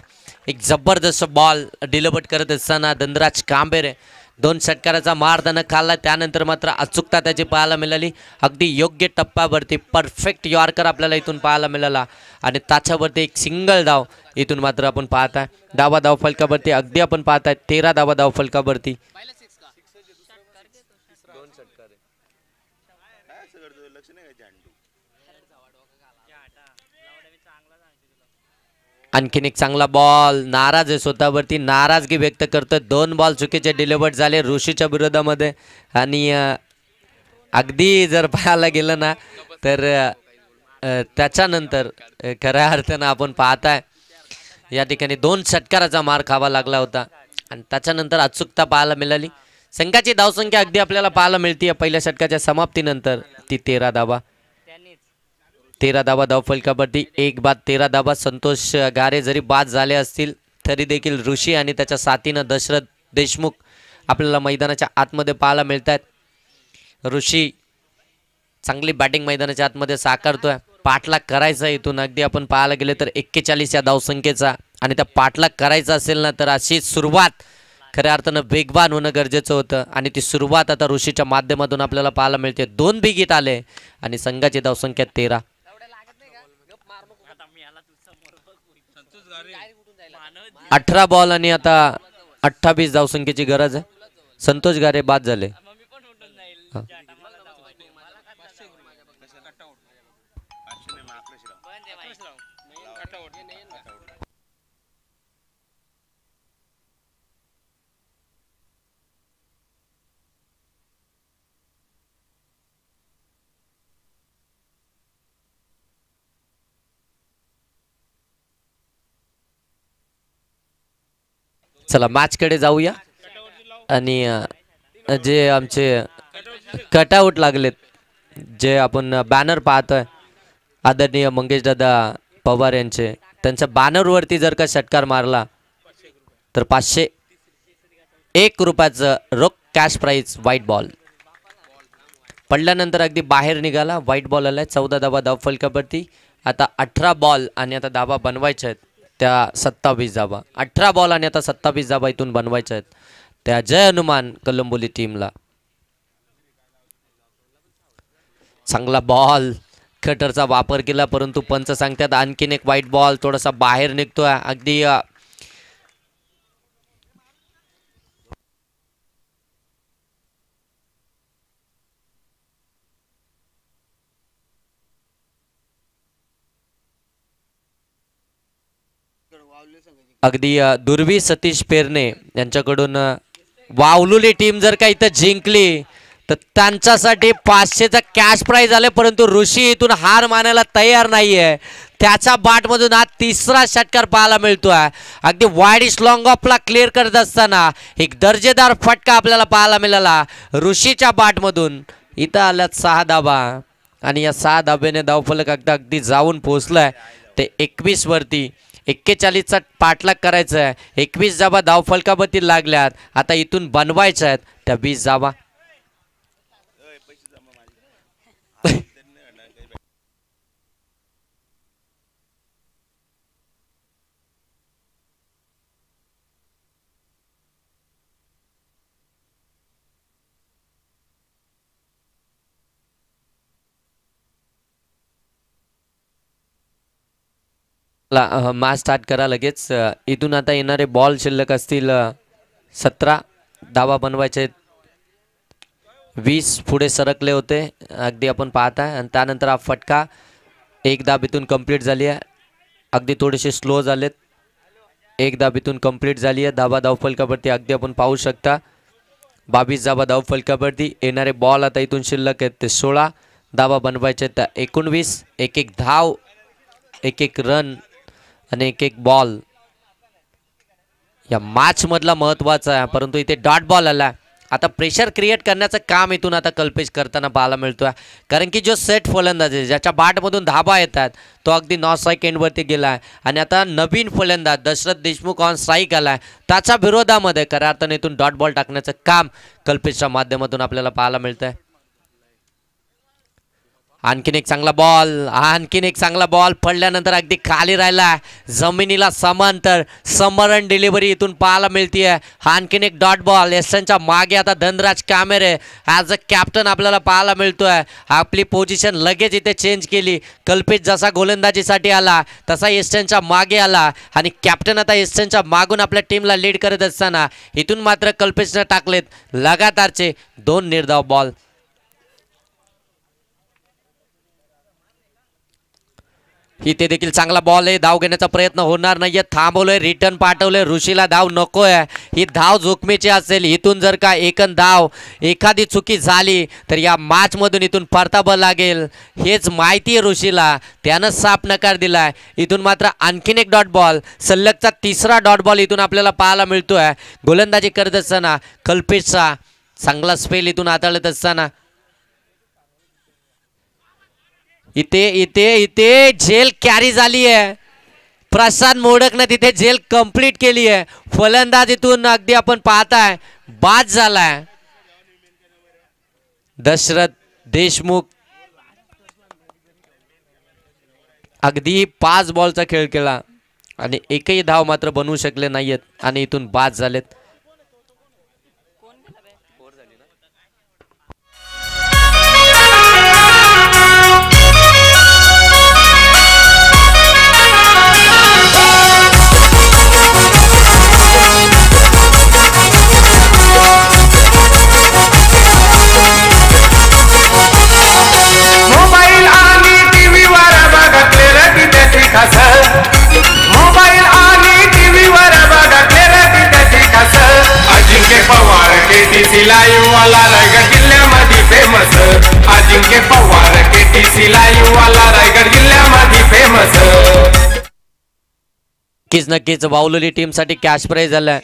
एक जबरदस्त बॉल डिलिव्हर करत असताना धनराज कांबेरे 2 षटकाराचा मार त्यानं खाल्ला. त्यानंतर मात्र अचूकता त्याची पाहायला मिळाली. अगदी योग्य टप्प्यावरती परफेक्ट यॉर्कर आपल्याला इथून पाहायला मिळाला आणि त्याच्यावरती एक सिंगल धाव इथून मात्र आपण पाहताय. धाव फलकावरती अगदी आपण पाहताय 13 धाव फलकावरती. आणखीन एक चांगला बॉल. नाराज आहे स्वतःवरती, नाराजगी व्यक्त करतोय. 2 बॉल चुकीचे डिलिव्हर्ड झाले ऋषीच्या विरोधामध्ये. आणि अगदी जर पाहायला गेलं ना तर त्याच्यानंतर खऱ्या अर्थानं आपण पाहताय या ठिकाणी 2 षटकाराचा मार खावा लागला होता आणि त्याच्यानंतर अचूकता पाहायला मिळाली. संघाची धावसंख्या अगदी आपल्याला पाहायला मिळते पहिल्या षटकाच्या समाप्तीनंतर ती 13 धावा. 13 धावा धावफलकावरती 1 बाद 13 धावा. संतोष गारे जरी बाद झाले असतील तरी देखील ऋषी आणि त्याच्या साथीनं दशरथ देशमुख आपल्याला मैदानाच्या आतमध्ये पाहायला मिळत आहेत. ऋषी चांगली बॅटिंग मैदानाच्या आतमध्ये साकारतोय. पाठलाग करायचा इथून अगदी आपण पाहायला गेले तर 41 या धावसंख्येचा. आणि त्या पाठलाग करायचा असेल ना तर अशी सुरुवात खऱ्या अर्थानं वेगवान होणं गरजेचं होतं आणि ती सुरुवात आता ऋषीच्या माध्यमातून आपल्याला पाहायला मिळते. 2 बिगीत आले आणि संघाची धावसंख्या 13. 18 बॉल आणि आता 28 धावसंख्येची गरज आहे. संतोष गारे बाद झाले. चला मॅचकडे जाऊया आणि जे आमचे कटआउट लागलेत, जे आपण बॅनर पाहतोय आदरणीय मंगेश दादा पवार यांचे, त्यांच्या बॅनरवरती जर का षटकार मारला तर 501 रुपयाचं रोख कॅश प्राईज व्हाईट बॉल. पडल्यानंतर अगदी बाहेर निघाला, व्हाईट बॉल आलाय. 14 धावा धाव फलकावरती. आता 18 बॉल आणि आता धावा बनवायच्या आहेत त्या 27 धावा. 18 बॉल आणि आता 27 धावा इथून बनवायच्या आहेत त्या जय हनुमान कलंबोली टीमला. चांगला बॉल, कटरचा वापर केला, परंतु पंच सांगतात आणखीन एक व्हाईट बॉल थोडासा बाहेर निघतोय. अगदी दुर्वी सतीश पेरणे यांच्याकडून वावलुली टीम जर का इथं जिंकली तर त्यांच्यासाठी 500चा कॅश प्राइज आले, परंतु ऋषी इथून हार मानायला तयार नाहीये. त्याच्या बाटमधून हा तिसरा षटकार पाहायला मिळतोय. अगदी वाईडिश लॉंग ऑफला क्लिअर करत असताना एक दर्जेदार फटका आपल्याला पाहायला मिळाला ऋषीच्या बाटमधून. इथं आल्यात 6 धावा आणि या 6 धाब्याने धावफलक अगदी जाऊन पोहोचलाय ते 21 वरती. 41चा पाठलाग करायचा आहे. 21 धावा धावफलकावरती लागल्यात. आता इथून बनवायच्या आहेत त्या 20 धावा. मॅच स्टार्ट करा लगेच. इथून आता येणारे बॉल शिल्लक असतील 17 धावा बनवायचे. 20 पुढे सरकले होते अगदी आपण पाहताय. आणि त्यानंतर हा फटका एक धाब इथून कंप्लीट झाली आहे. अगदी थोडेसे स्लो झालेत. एक धाब इथून कंप्लीट झाली आहे. धावा धावफलकावरती अगदी आपण पाहू शकता 22 धावा धावफलकावरती. येणारे बॉल आता इथून शिल्लक आहेत ते 16 धावा बनवायचे तर 19. एक धाव, एक रन आणि एक बॉल या मॅच मधला महत्वाचा आहे. परंतु इथे डॉट बॉल आला. आता प्रेशर क्रिएट करण्याचं काम इथून आता कल्पेश करताना पाहायला मिळतोय. कारण की जो सेट फलंदाज आहे ज्याच्या बॅटमधून धाबा येतात तो अगदी नॉन स्ट्राईक एंडवरती गेला आहे. आणि आता नवीन फलंदाज दशरथ देशमुख ऑन स्ट्राईक आला आहे. त्याच्या विरोधामध्ये खऱ्या अर्थाने इथून डॉट बॉल टाकण्याचं काम कल्पेशच्या माध्यमातून आपल्याला पाहायला मिळतंय. आणखीन एक चांगला बॉल, पडल्यानंतर अगदी खाली राहिला. जमिनीला समांतर समरण डिलिव्हरी इथून पाहायला मिळतीये. आणखीन एक डॉट बॉल. एसच्या मागे आता धनराज कामेरे ॲज अ कॅप्टन आपल्याला पाहायला मिळतोय. आपली पोझिशन लगेच इथे चेंज केली. कल्पेश जसा गोलंदाजीसाठी आला तसा एसच्या मागे आला आणि कॅप्टन आता एसच्या मागून आपल्या टीमला लीड करत असताना इथून मात्र कल्पेशने टाकलेत लगातारचे 2 निर्धाव बॉल. इथे देखील चांगला बॉल आहे. धाव घेण्याचा प्रयत्न होणार नाहीये. थांबवलंय, रिटर्न पाठवलंय. ऋषीला धाव नकोय. ही धाव जोखमीची असेल. इथून जर का एकन धाव एखादी चुकी झाली तर या मॅच मधून इथून परतावं लागेल हेच माहिती आहे ऋषीला. त्यानं साफ नकार दिलाय. इथून मात्र आणखीन एक डॉट बॉल, सलगचा 3रा डॉट बॉल इथून आपल्याला पाहायला मिळतोय. गोलंदाजी करत असताना कल्पेशचा चांगला स्पेल इथून हाताळत असताना इथे झेल कॅरी झाली आहे. प्रशांत मोडकने तिथे झेल कंप्लीट केली आहे. फलंदाज इथून अगदी आपण पाहताय बाद झालाय. दशरथ देशमुख अगदी 5 बॉलचा खेळ केला आणि एकही धाव मात्र बनवू शकले नाहीयेत आणि इथून बाद झालेत. मोबाईल आणि टीव्हीवर बघतले रवी त्याची खास. अजिंक्य पवार KTC लाईव्ह वाला रायगड जिल्ह्यामध्ये फेमस. अजिंक्य पवार KTC लाईव्ह वाला रायगड जिल्ह्यामध्ये फेमस. नक्कीच वावलेली टीम साठी कॅश प्राइज आलाय.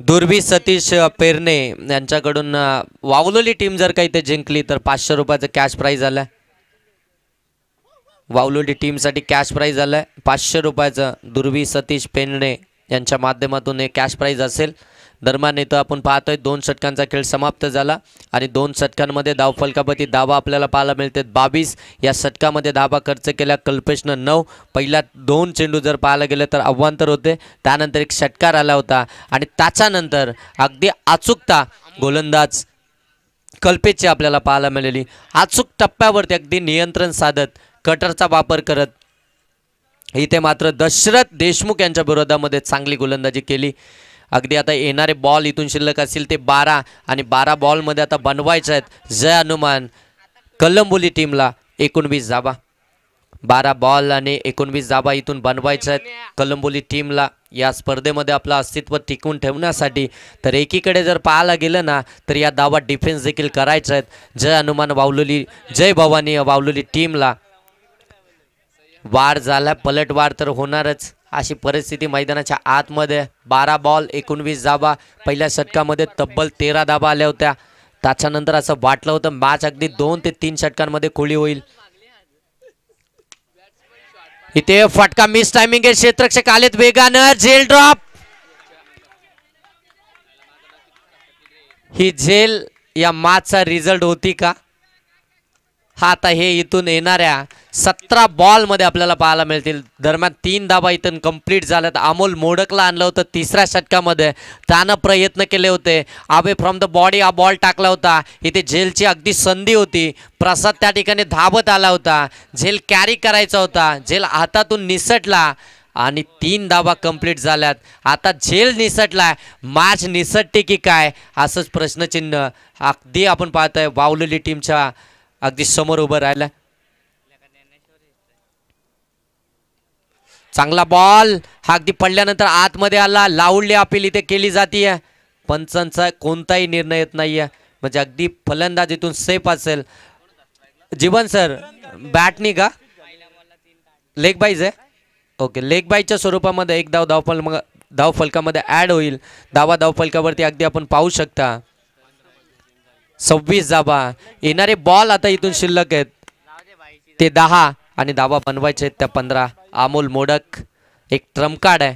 दुर्वी सतीश पेरणे यांच्याकडून वावलोली टीम जर काही ते जिंकली तर 500 रुपयाचं कॅश प्राईज आलं. वावलोली टीमसाठी कॅश प्राईज आलं 500 रुपयाचं. दुर्वी सतीश पेरणे यांच्या माध्यमातून हे कॅश प्राईज असेल. दरम्यान इथं आपण पाहतोय 2 षटकांचा खेळ समाप्त झाला आणि 2 षटकांमध्ये धावफलकापती धावा आपल्याला पाहायला मिळतात 22. या षटकामध्ये धावा खर्च केल्या कल्पेशनं 9. पहिल्या 2 चेंडू जर पाहायला गेलं तर अव्वांतर होते. त्यानंतर एक षटकार आला होता आणि त्याच्यानंतर अगदी अचूकता गोलंदाज कल्पेशची आपल्याला पाहायला मिळाली. अचूक टप्प्यावरती अगदी नियंत्रण साधत कटरचा वापर करत इथे मात्र दशरथ देशमुख यांच्या विरोधामध्ये चांगली गोलंदाजी केली. अगदी आता येणारे बॉल इथून शिल्लक असतील ते 12 आणि 12 बॉलमध्ये आता बनवायचे आहेत जय हनुमान कलंबोली टीमला 19 धावा. 12 बॉल आणि 19 धावा इथून बनवायच्या आहेत कलंबोली टीमला या स्पर्धेमध्ये आपलं अस्तित्व टिकवून ठेवण्यासाठी. तर एकीकडे जर पाहायला गेलं ना तर या धावा डिफेन्स देखील करायच्या आहेत जय हनुमान वावलोली जय भवानी वावलोली टीमला. वार झाला पलटवार तर होणारच अशी परिस्थिती मैदानाच्या आतमध्ये. 12 बॉल 19 धावा. पहिल्या षटकामध्ये तब्बल 13 धावा आल्या होत्या. त्याच्यानंतर असं वाटलं होतं मॅच अगदी 2 ते 3 षटकांमध्ये खुली होईल. इथे फटका मिस टायमिंग आहे. क्षेत्ररक्षक आलेत वेगानं. झेल ड्रॉप. ही झेल या मॅचचा रिझल्ट होती का? हा आता हे इथून येणाऱ्या 17 बॉलमध्ये आपल्याला पाहायला मिळतील. दरम्यान 3 धावा इथून कंप्लीट झाल्यात. अमोल मोडकला आणलं होतं तिसऱ्या षटकामध्ये. त्यानं प्रयत्न केले होते. अवे फ्रॉम द बॉडी हा बॉल टाकला होता. इथे झेलची अगदी संधी होती. प्रसाद त्या ठिकाणी धावत आला होता. झेल कॅरी करायचा होता. झेल हातातून निसटला आणि 3 धावा कंप्लीट झाल्यात. आता झेल निसटलाय मॅच निसटते की काय असंच प्रश्नचिन्ह अगदी आपण पाहतोय वावलेली टीमच्या अगदी समोर उभं राहिलं. चांगला बॉल हा अगदी पडल्यानंतर आतमध्ये आला. लावली अपील इथे केली जाते. पंचांचा कोणताही निर्णय येत नाहीये म्हणजे अगदी फलंदाज इथून सेफ असेल. जीवन सर बॅटनी का लेग बाईज आहे? ओके लेग बाईजच्या स्वरूपामध्ये एक धावफलकामध्ये ऍड होईल. धावफलकावरती अगदी आपण पाहू शकता 26 धावा. येणारे बॉल आता इथून शिल्लक आहेत ते 10 आणि धावा बनवायचे आहेत त्या 15. अमोल मोडक एक ट्रम्प कार्ड आहे.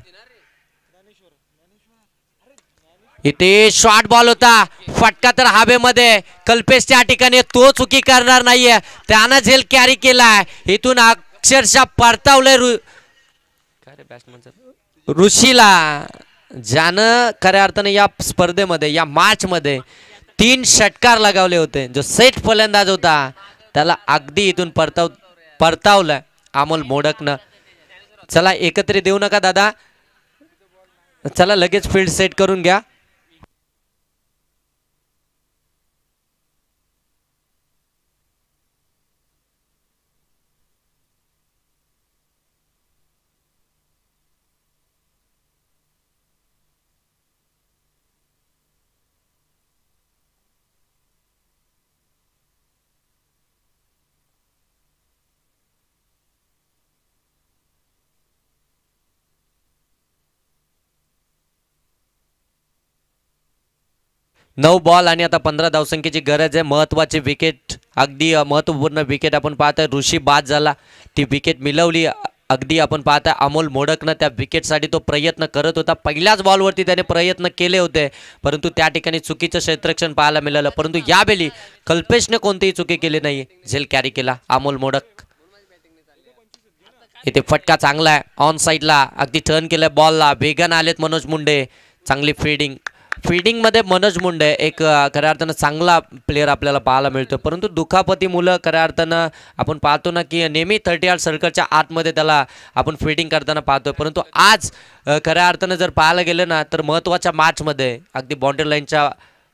इथे शॉर्ट बॉल होता. फटका तर हवेमध्ये. कल्पेश त्या ठिकाणी तो चुकी करणार नाहीये. त्यानं झेल कॅरी केलाय. इथून अक्षरशः परतावलंय ऋषीला ज्यानं खऱ्या अर्थाने या स्पर्धेमध्ये या मॅच मध्ये 3 षटकार लगावले होते. जो सेट फलंदाज होता त्याला अगदी इथून परतावलं अमोल मोडकनं. चला एकत्रित देऊ नका दादा. चला लगेच फील्ड सेट करून घ्या. नऊ बॉल आणि आता 15 धावसंख्येची गरज आहे. महत्वाची विकेट अगदी महत्वपूर्ण विकेट आपण पाहतोय. ऋषी बाद झाला. ती विकेट मिळवली अगदी आपण पाहतोय अमोल मोडकनं. त्या विकेटसाठी तो प्रयत्न करत होता. पहिल्याच बॉलवरती त्याने प्रयत्न केले होते परंतु त्या ठिकाणी चुकीचं क्षेत्ररक्षण पाहायला मिळालं. परंतु यावेळी कल्पेशने कोणतीही चुकी केली नाही. झेल कॅरी केला अमोल मोडक. इथे फटका चांगला आहे. ऑन साईडला अगदी टर्न केलाय बॉलला. वेगानं आलेत मनोज मुंडे. चांगली फील्डिंग मध्ये मनोज मुंडे एक खऱ्या अर्थानं चांगला प्लेअर आपल्याला पाहायला मिळतो. परंतु दुखापतीमुळे खऱ्या अर्थानं आपण पाहतो ना की नेहमी 30 यार्ड सर्कलच्या आतमध्ये त्याला आपण फील्डिंग करताना पाहतोय. परंतु आज खऱ्या अर्थानं जर पाहायला गेलं ना तर महत्त्वाच्या मॅचमध्ये अगदी बाउंड्री लाईनच्या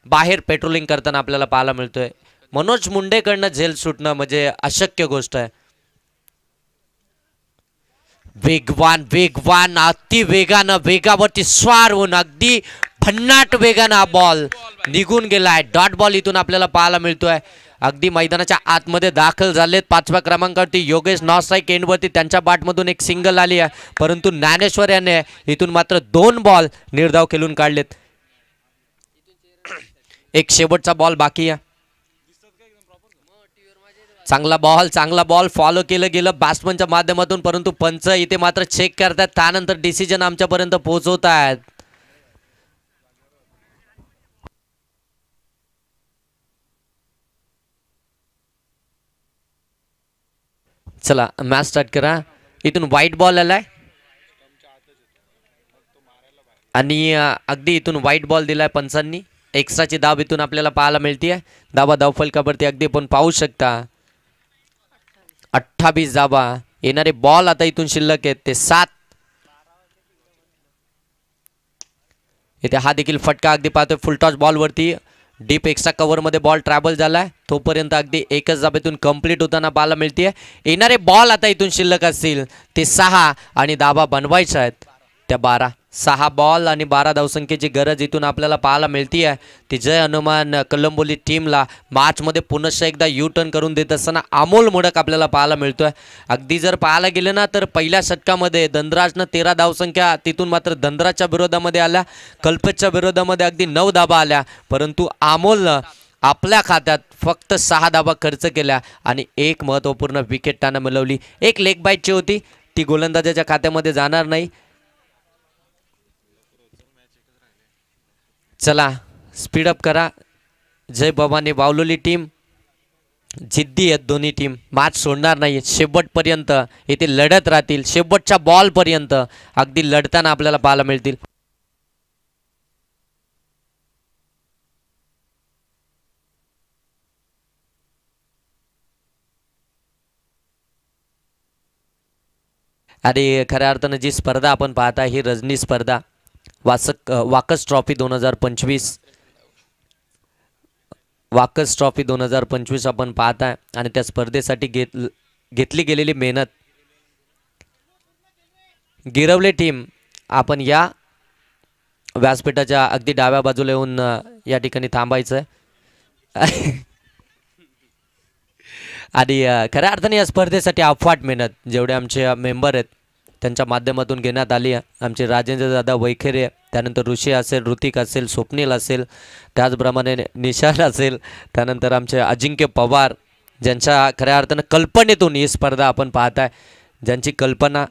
बाहेर पेट्रोलिंग करताना आपल्याला पाहायला मिळतोय. मनोज मुंडेकडनं झेल सुटणं म्हणजे अशक्य गोष्ट आहे. वेगवान अति वेगानं वेगावरती स्वार होऊन अगदी भन्नाट वेगानं हा बॉल निघून गेलाय. डॉट बॉल इथून आपल्याला पाहायला मिळतोय. अगदी मैदानाच्या आतमध्ये दाखल झालेत. 5व्या क्रमांकावरती योगेश नॉन स्ट्राईक एंडवरती त्यांच्या बॅटमधून एक सिंगल आली आहे. परंतु ज्ञानेश्वर याने इथून मात्र 2 बॉल निर्धाव खेळून काढलेत. एक शेवटचा बॉल बाकी आहे. चांगला बॉल फॉलो केलं गेलं बॅट्समनच्या माध्यमातून, परंतु पंच इथे मात्र चेक करतात, त्यानंतर डिसिजन आमच्यापर्यंत पोहोचवत आहेत. चला मॅच स्टार्ट करा. इथून व्हाईट बॉल आलाय आणि अगदी इथून व्हाईट बॉल दिलाय पंचांनी. एक्स्ट्राची धाव इथून आपल्याला पाहायला मिळते. धाव फलकावरती अगदी आपण पाहू शकता 28 धावा. येणारे बॉल आता इथून शिल्लक आहेत ते 7. इथे हा देखील फटका अगदी पाहतोय फुलटॉस बॉलवरती. डीप एक्स्ट्रा कव्हर मध्ये बॉल ट्रॅव्हल झालाय, तोपर्यंत अगदी एकच धाब्यातून कंप्लीट होताना पाहायला मिळते. येणारे बॉल आता इथून शिल्लक असतील ते 6 आणि धावा बनवायच्या आहेत त्या 12. 6 बॉल आणि 12 धावसंख्येची गरज इथून आपल्याला पाहायला मिळते आहे. ती जय हनुमान कलंबोली टीमला मॅचमध्ये पुनश्च एकदा यू टर्न करून देत असताना अमोल मोडक आपल्याला पाहायला मिळतोय. अगदी जर पाहायला गेलं ना तर पहिल्या षटकामध्ये धनराजनं 13 धावसंख्या तिथून मात्र धनराजच्या विरोधामध्ये आल्या, कल्पेशच्या विरोधामध्ये अगदी 9 धाबा आल्या, परंतु अमोलनं आपल्या खात्यात फक्त 6 धाबा खर्च केल्या आणि एक महत्त्वपूर्ण विकेट त्यानं मिळवली. एक लेग बाईटची होती, ती गोलंदाजाच्या खात्यामध्ये जाणार नाही. चला स्पीडअप करा. जय भवानी बावलोली टीम जिद्दी आहेत, दोन्ही टीम मॅच सोडणार नाही. शेवटपर्यंत इथे लढत राहतील, शेवटच्या बॉलपर्यंत अगदी लढताना आपल्याला पाहायला मिळतील. आणि खऱ्या अर्थानं जी स्पर्धा आपण पाहता ही रजनी स्पर्धा वाकस ट्रॉफी 2025 वाकस ट्रॉफी 2025 आपण पाहताय आणि त्या स्पर्धेसाठी घेतली गेलेली मेहनत. गिरवले टीम आपण या व्यासपीठाच्या अगदी डाव्या बाजूला येऊन या ठिकाणी थांबायचं आहे. आणि खऱ्या अर्थाने या स्पर्धेसाठी अफाट मेहनत जेवढे आमचे मेंबर आहेत त्यांच्या माध्यमातून घेण्यात आली आहे. आमचे राजेंद्र दादा वैखेरे, त्यानंतर ऋषी असेल, ऋतिक असेल, स्वप्नील असेल, त्याचप्रमाणे निशाल असेल, त्यानंतर आमचे अजिंक्य पवार, ज्यांच्या खऱ्या अर्थानं कल्पनेतून ही स्पर्धा आपण पाहताय, ज्यांची कल्पना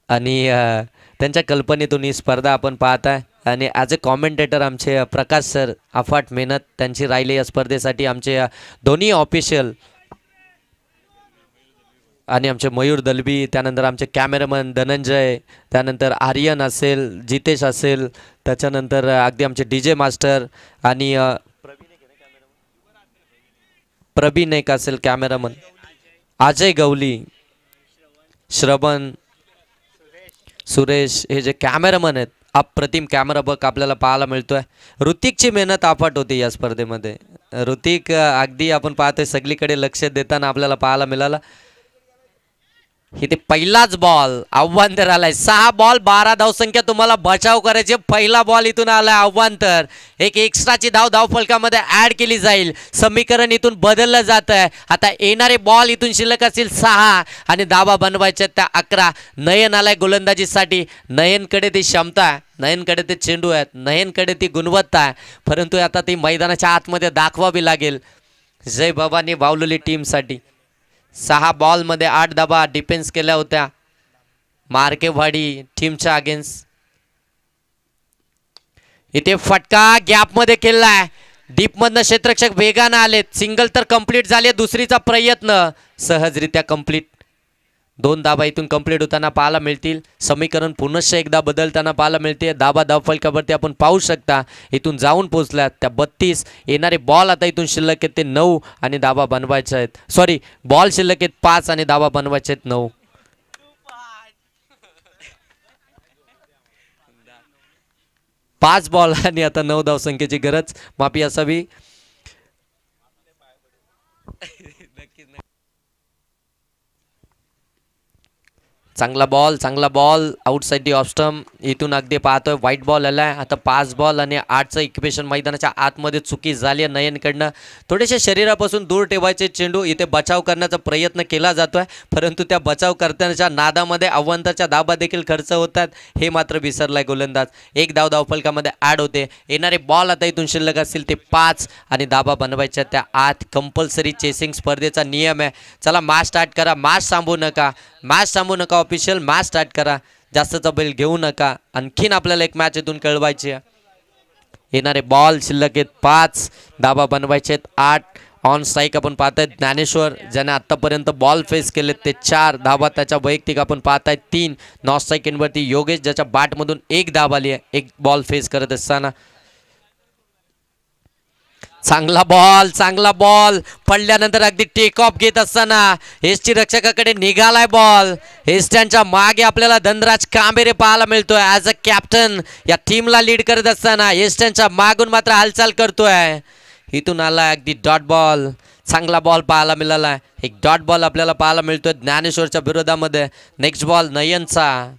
आणि त्यांच्या कल्पनेतून ही स्पर्धा आपण पाहताय. आणि ॲज अ कॉमेंटेटर आमचे प्रकाश सर, अफाट मेहनत त्यांची राहिली या स्पर्धेसाठी. आमचे दोन्ही ऑफिशियल आणि आमचे मयूर दलबी, त्यानंतर आमचे कॅमेरामन धनंजय, त्यानंतर आर्यन असेल, जितेश असेल, त्याच्यानंतर अगदी आमचे DJ मास्टर आणि प्रवीण एक असेल कॅमेरामन, अजय गवली, श्रवण, सुरेश, हे जे कॅमेरामन आहेत अप्रतिम कॅमेरा बघ आपल्याला पाहायला मिळतोय. ऋतिकची मेहनत अफाट होती या स्पर्धेमध्ये. ऋतिक अगदी आपण पाहतोय सगळीकडे लक्ष देताना आपल्याला पाहायला मिळालं. इथे पहिलाच बॉल आव्हांतर आलाय. 6 बॉल 12 धावसंख्या तुम्हाला बचाव करायचे. पहिला बॉल इथून आलाय आव्हांतर. एक एक्स्ट्राची धाव फलकामध्ये ऍड केली जाईल. समीकरण इथून बदललं जात आहे. आता येणारे बॉल इथून शिल्लक असतील 6 आणि धावा बनवायच्या त्या 11. नयन आलाय गोलंदाजीसाठी. नयनकडे ती क्षमता आहे, नयनकडे ते चेंडू आहेत, नयनकडे ती गुणवत्ता आहे, परंतु आता ती मैदानाच्या आतमध्ये दाखवावी लागेल जय भवानी बावलोली टीमसाठी. 6 बॉलमध्ये 8 धावा डिफेन्स केल्या होत्या मार्केवाडी टीमच्या अगेन्स्ट. इथे फटका गॅपमध्ये केलाय. डीपमधनं क्षेत्ररक्षक वेगानं आलेत. सिंगल तर कंप्लीट झाले, दुसरीचा प्रयत्न सहजरित्या कंप्लीट. 2 धावा इथून कंप्लीट होताना पाहायला मिळतील. समीकरण पुनश्च एकदा बदलताना पाहायला मिळते. धावा फलकावरती आपण पाहू शकता इथून जाऊन पोहोचल्यात त्या 32. येणारे बॉल आता इथून शिल्लक आहेत ते 9 आणि धावा बनवायच्या आहेत. सॉरी, बॉल शिल्लक आहेत 5 आणि धावा बनवायच्या आहेत 9. 5 बॉल आणि आता 9 धावसंख्येची गरज माफी असावी. चांगला ball outside the off stump. इथून अगदी पाहतोय व्हाईट बॉल आलाय. आता 5 बॉल आणि 8चं इक्वेशन मैदानाच्या आतमध्ये चुकी झाली आहे नयनकडनं. थोडेसे शरीरापासून दूर ठेवायचे चेंडू. इथे बचाव करण्याचा प्रयत्न केला जातोय, परंतु त्या बचाव करण्याच्या नादामध्ये अव्वंताच्या धाबा देखील खर्च होतात, हे मात्र विसरलाय गोलंदाज. एक धावफलकामध्ये ॲड होते. येणारे बॉल आता इथून शिल्लक असतील ते 5 आणि धाबा बनवायच्या त्या आत. कंपल्सरी चेसिंग स्पर्धेचा नियम आहे. चला मॅच स्टार्ट करा, मॅच थांबवू नका ऑफिशियल, मॅच स्टार्ट करा. जास्तचा बैल घेऊ नका. आणखीन आपल्याला एक मॅच इथून कळवायची आहे. येणारे बॉल शिल्लक आहेत 5, धाबा बनवायचे आहेत 8. ऑन स्ट्राईक आपण पाहताय ज्ञानेश्वर, ज्याने आतापर्यंत बॉल फेस केलेत ते 4 धाबा. त्याच्या वैयक्तिक आपण पाहताय 3. नॉन स्ट्राईक इनवरती योगेश, ज्याच्या बॅटमधून 1 धाब आली आहे 1 बॉल फेस करत असताना. चांगला बॉल पडल्यानंतर अगदी टेक ऑफ घेत असताना एसटी रक्षकाकडे निघालाय बॉल. एसट्यांच्या मागे आपल्याला धनराज कांबेरे पाहायला मिळतोय ॲज अ कॅप्टन. या टीमला लीड करत असताना एसट्यांच्या मागून मात्र हालचाल करतोय. इथून आलाय अगदी डॉट बॉल. चांगला बॉल पाहायला मिळाला. एक डॉट बॉल आपल्याला पाहायला मिळतोय ज्ञानेश्वरच्या विरोधामध्ये. नेक्स्ट बॉल नयनचा.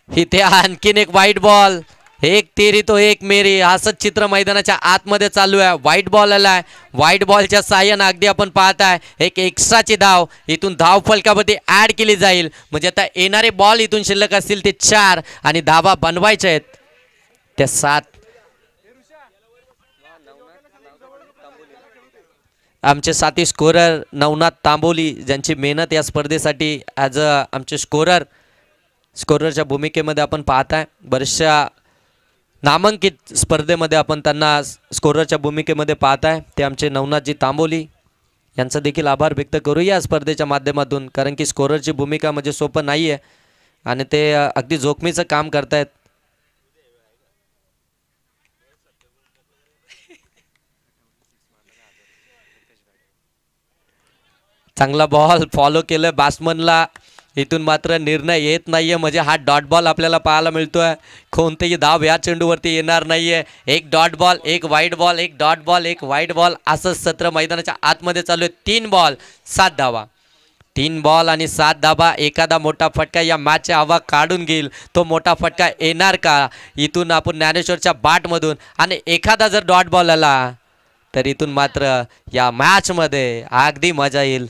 इथे आणखीन एक व्हाईट बॉल. एक तेरी तो एक मेरी, असंच चित्र मैदानाच्या आतमध्ये चालू आहे. व्हाईट बॉल आलाय. व्हाईट बॉलच्या साह्यानं अगदी आपण पाहताय एक एक्स्ट्राची धाव इथून धाव फलकावरती ॲड केली जाईल. म्हणजे आता येणारे बॉल इथून शिल्लक असतील ते 4 आणि धावा बनवायचे आहेत त्या 7. आमचे साथी स्कोरर नवनाथ तांबोली, ज्यांची मेहनत या स्पर्धेसाठी ॲज अ आमचे स्कोररच्या भूमिकेमध्ये आपण पाहताय. बऱ्याचशा नामांकित स्पर्धेमध्ये आपण त्यांना स्कोररच्या भूमिकेमध्ये पाहताय. ते आमचे नवनाथजी तांबोली, यांचा देखील आभार व्यक्त करूया स्पर्धेच्या माध्यमातून, कारण की स्कोररची भूमिका म्हणजे सोपं नाही आहे आणि ते अगदी जोखमीचं काम करतायत. चांगला बॉल फॉलो केलं बॅट्समनला. इथून मात्र निर्णय येत नाहीये, म्हणजे हा डॉट बॉल आपल्याला पाहायला मिळतोय. कोणतेही धाव या चेंडूवरती येणार नाहीये. एक डॉट बॉल, एक व्हाईट बॉल, एक डॉट बॉल, एक व्हाईट बॉल, असं सत्र मैदानाच्या आतमध्ये चालू आहे. 3 बॉल 7 धावा. 3 बॉल आणि 7 धावा. एखादा मोठा फटका या मॅचच्या हवा काढून घेईल. तो मोठा फटका येणार का इथून आपण ज्ञानेश्वरच्या बॅटमधून? आणि एखादा जर डॉट बॉल आला तर इथून मात्र या मॅचमध्ये अगदी मजा येईल.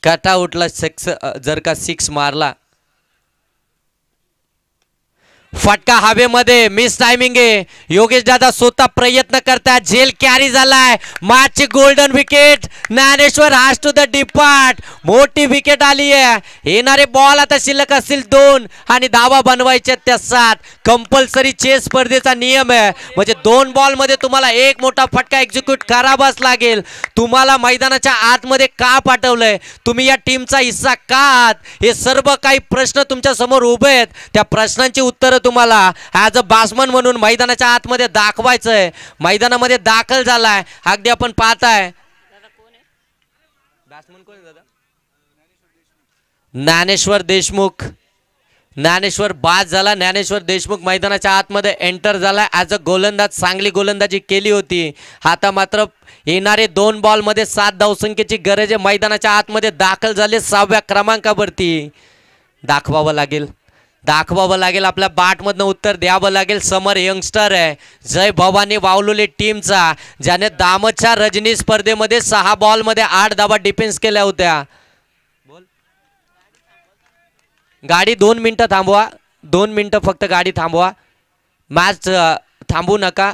कटआउटला 6 जर का 6 मारला, फटका हवेमध्ये, मिस टायमिंग आहे. योगेश दादा स्वतः प्रयत्न करतात. झेल कॅरी झालाय. मॅचची golden wicket. Dnyaneshwar has to the depart. मोठी विकेट आली आहे. येणारे बॉल आता शिल्लक असतील 2 आणि धावा बनवायच्या त्या 7. कंपल्सरी चेस स्पर्धेचा नियम आहे, म्हणजे 2 बॉल मध्ये तुम्हाला एक मोठा फटका एक्झिक्यूट करावाच लागेल. तुम्हाला मैदानाच्या आतमध्ये का पाठवलंय, तुम्ही या टीमचा हिस्सा का आहात, हे सर्व काही प्रश्न तुमच्या समोर उभे आहेत. त्या प्रश्नांची उत्तरं तुम्हाला ॲज अ बॅट्समन म्हणून मैदानाच्या आतमध्ये दाखवायचंय. मैदानामध्ये दाखल झालाय. अगदी आपण पाहताय ज्ञानेश्वर देशमुख. ज्ञानेश्वर बाद झाला. ज्ञानेश्वर देशमुख मैदानाच्या आतमध्ये एंटर झाला ॲज अ गोलंदाज. चांगली गोलंदाजी केली होती. आता मात्र येणारे 2 बॉलमध्ये 7 धावसंख्येची गरज आहे. मैदानाच्या आतमध्ये दाखल झाले 6व्या क्रमांकावरती. दाखवावं लागेल आपल्या बॅटमधनं उत्तर द्यावं लागेल. समर यंगस्टर आहे, जय भवानी वावलोली टीमचा, ज्याने दामच्या रजनी स्पर्धेमध्ये 6 बॉलमध्ये 8 धावा डिफेन्स केल्या होत्या. गाडी 2 मिनिटं थांबवा. 2 मिनिटं फक्त गाडी थांबवा. मॅच थांबू नका.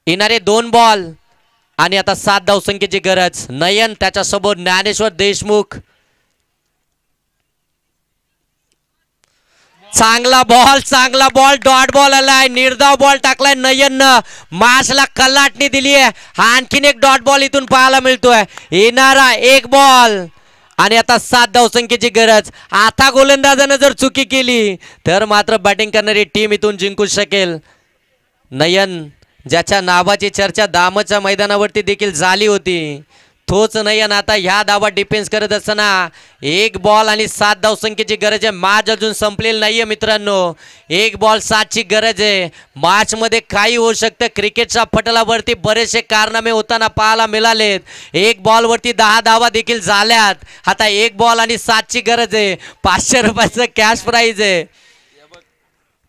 येणारे 2 बॉल आणि आता 7 धावसंख्येची गरज. नयन, त्याच्यासोबत ज्ञानेश्वर देशमुख. चांगला बॉल डॉट बॉल आलाय. निर्धाव बॉल टाकलाय नयननं. मॅचला कलाटणी दिली आहे. आणखीन एक डॉट बॉल इथून पाहायला मिळतोय. येणारा 1 बॉल आणि आता 7 धावसंख्येची गरज. आता गोलंदाजानं जर चुकी केली तर मात्र बॅटिंग करणारी टीम इथून जिंकू शकेल. नयन, ज्याच्या नावाची चर्चा दामच्या मैदानावरती देखील झाली होती, तोच नाही आणि आता ह्या धावा डिफेन्स करत असताना 1 बॉल आणि 7 धावसंख्येची गरज आहे. मॅच अजून संपलेली नाहीये मित्रांनो. 1 बॉल 7ची गरज आहे. मॅच मध्ये काही होऊ शकतं. क्रिकेटच्या पटलावरती बरेचसे कारनामे होताना पाहायला मिळालेत. 1 बॉल वरती 10 धावा देखील झाल्यात. आता 1 बॉल आणि 7ची गरज आहे. 500 रुपयाचं कॅश प्राइज आहे.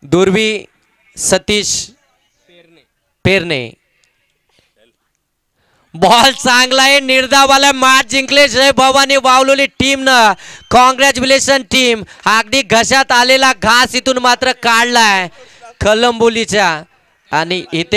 दुर्वी सतीश पेरणे बॉल चांगला आहे. निर्धावाला मॅच जिंकले. जय भवानी वावलोली टीमनं. Congratulation team. अगदी घशात आलेला घास इथून मात्र काढलाय कलंबोलीच्या आणि इथे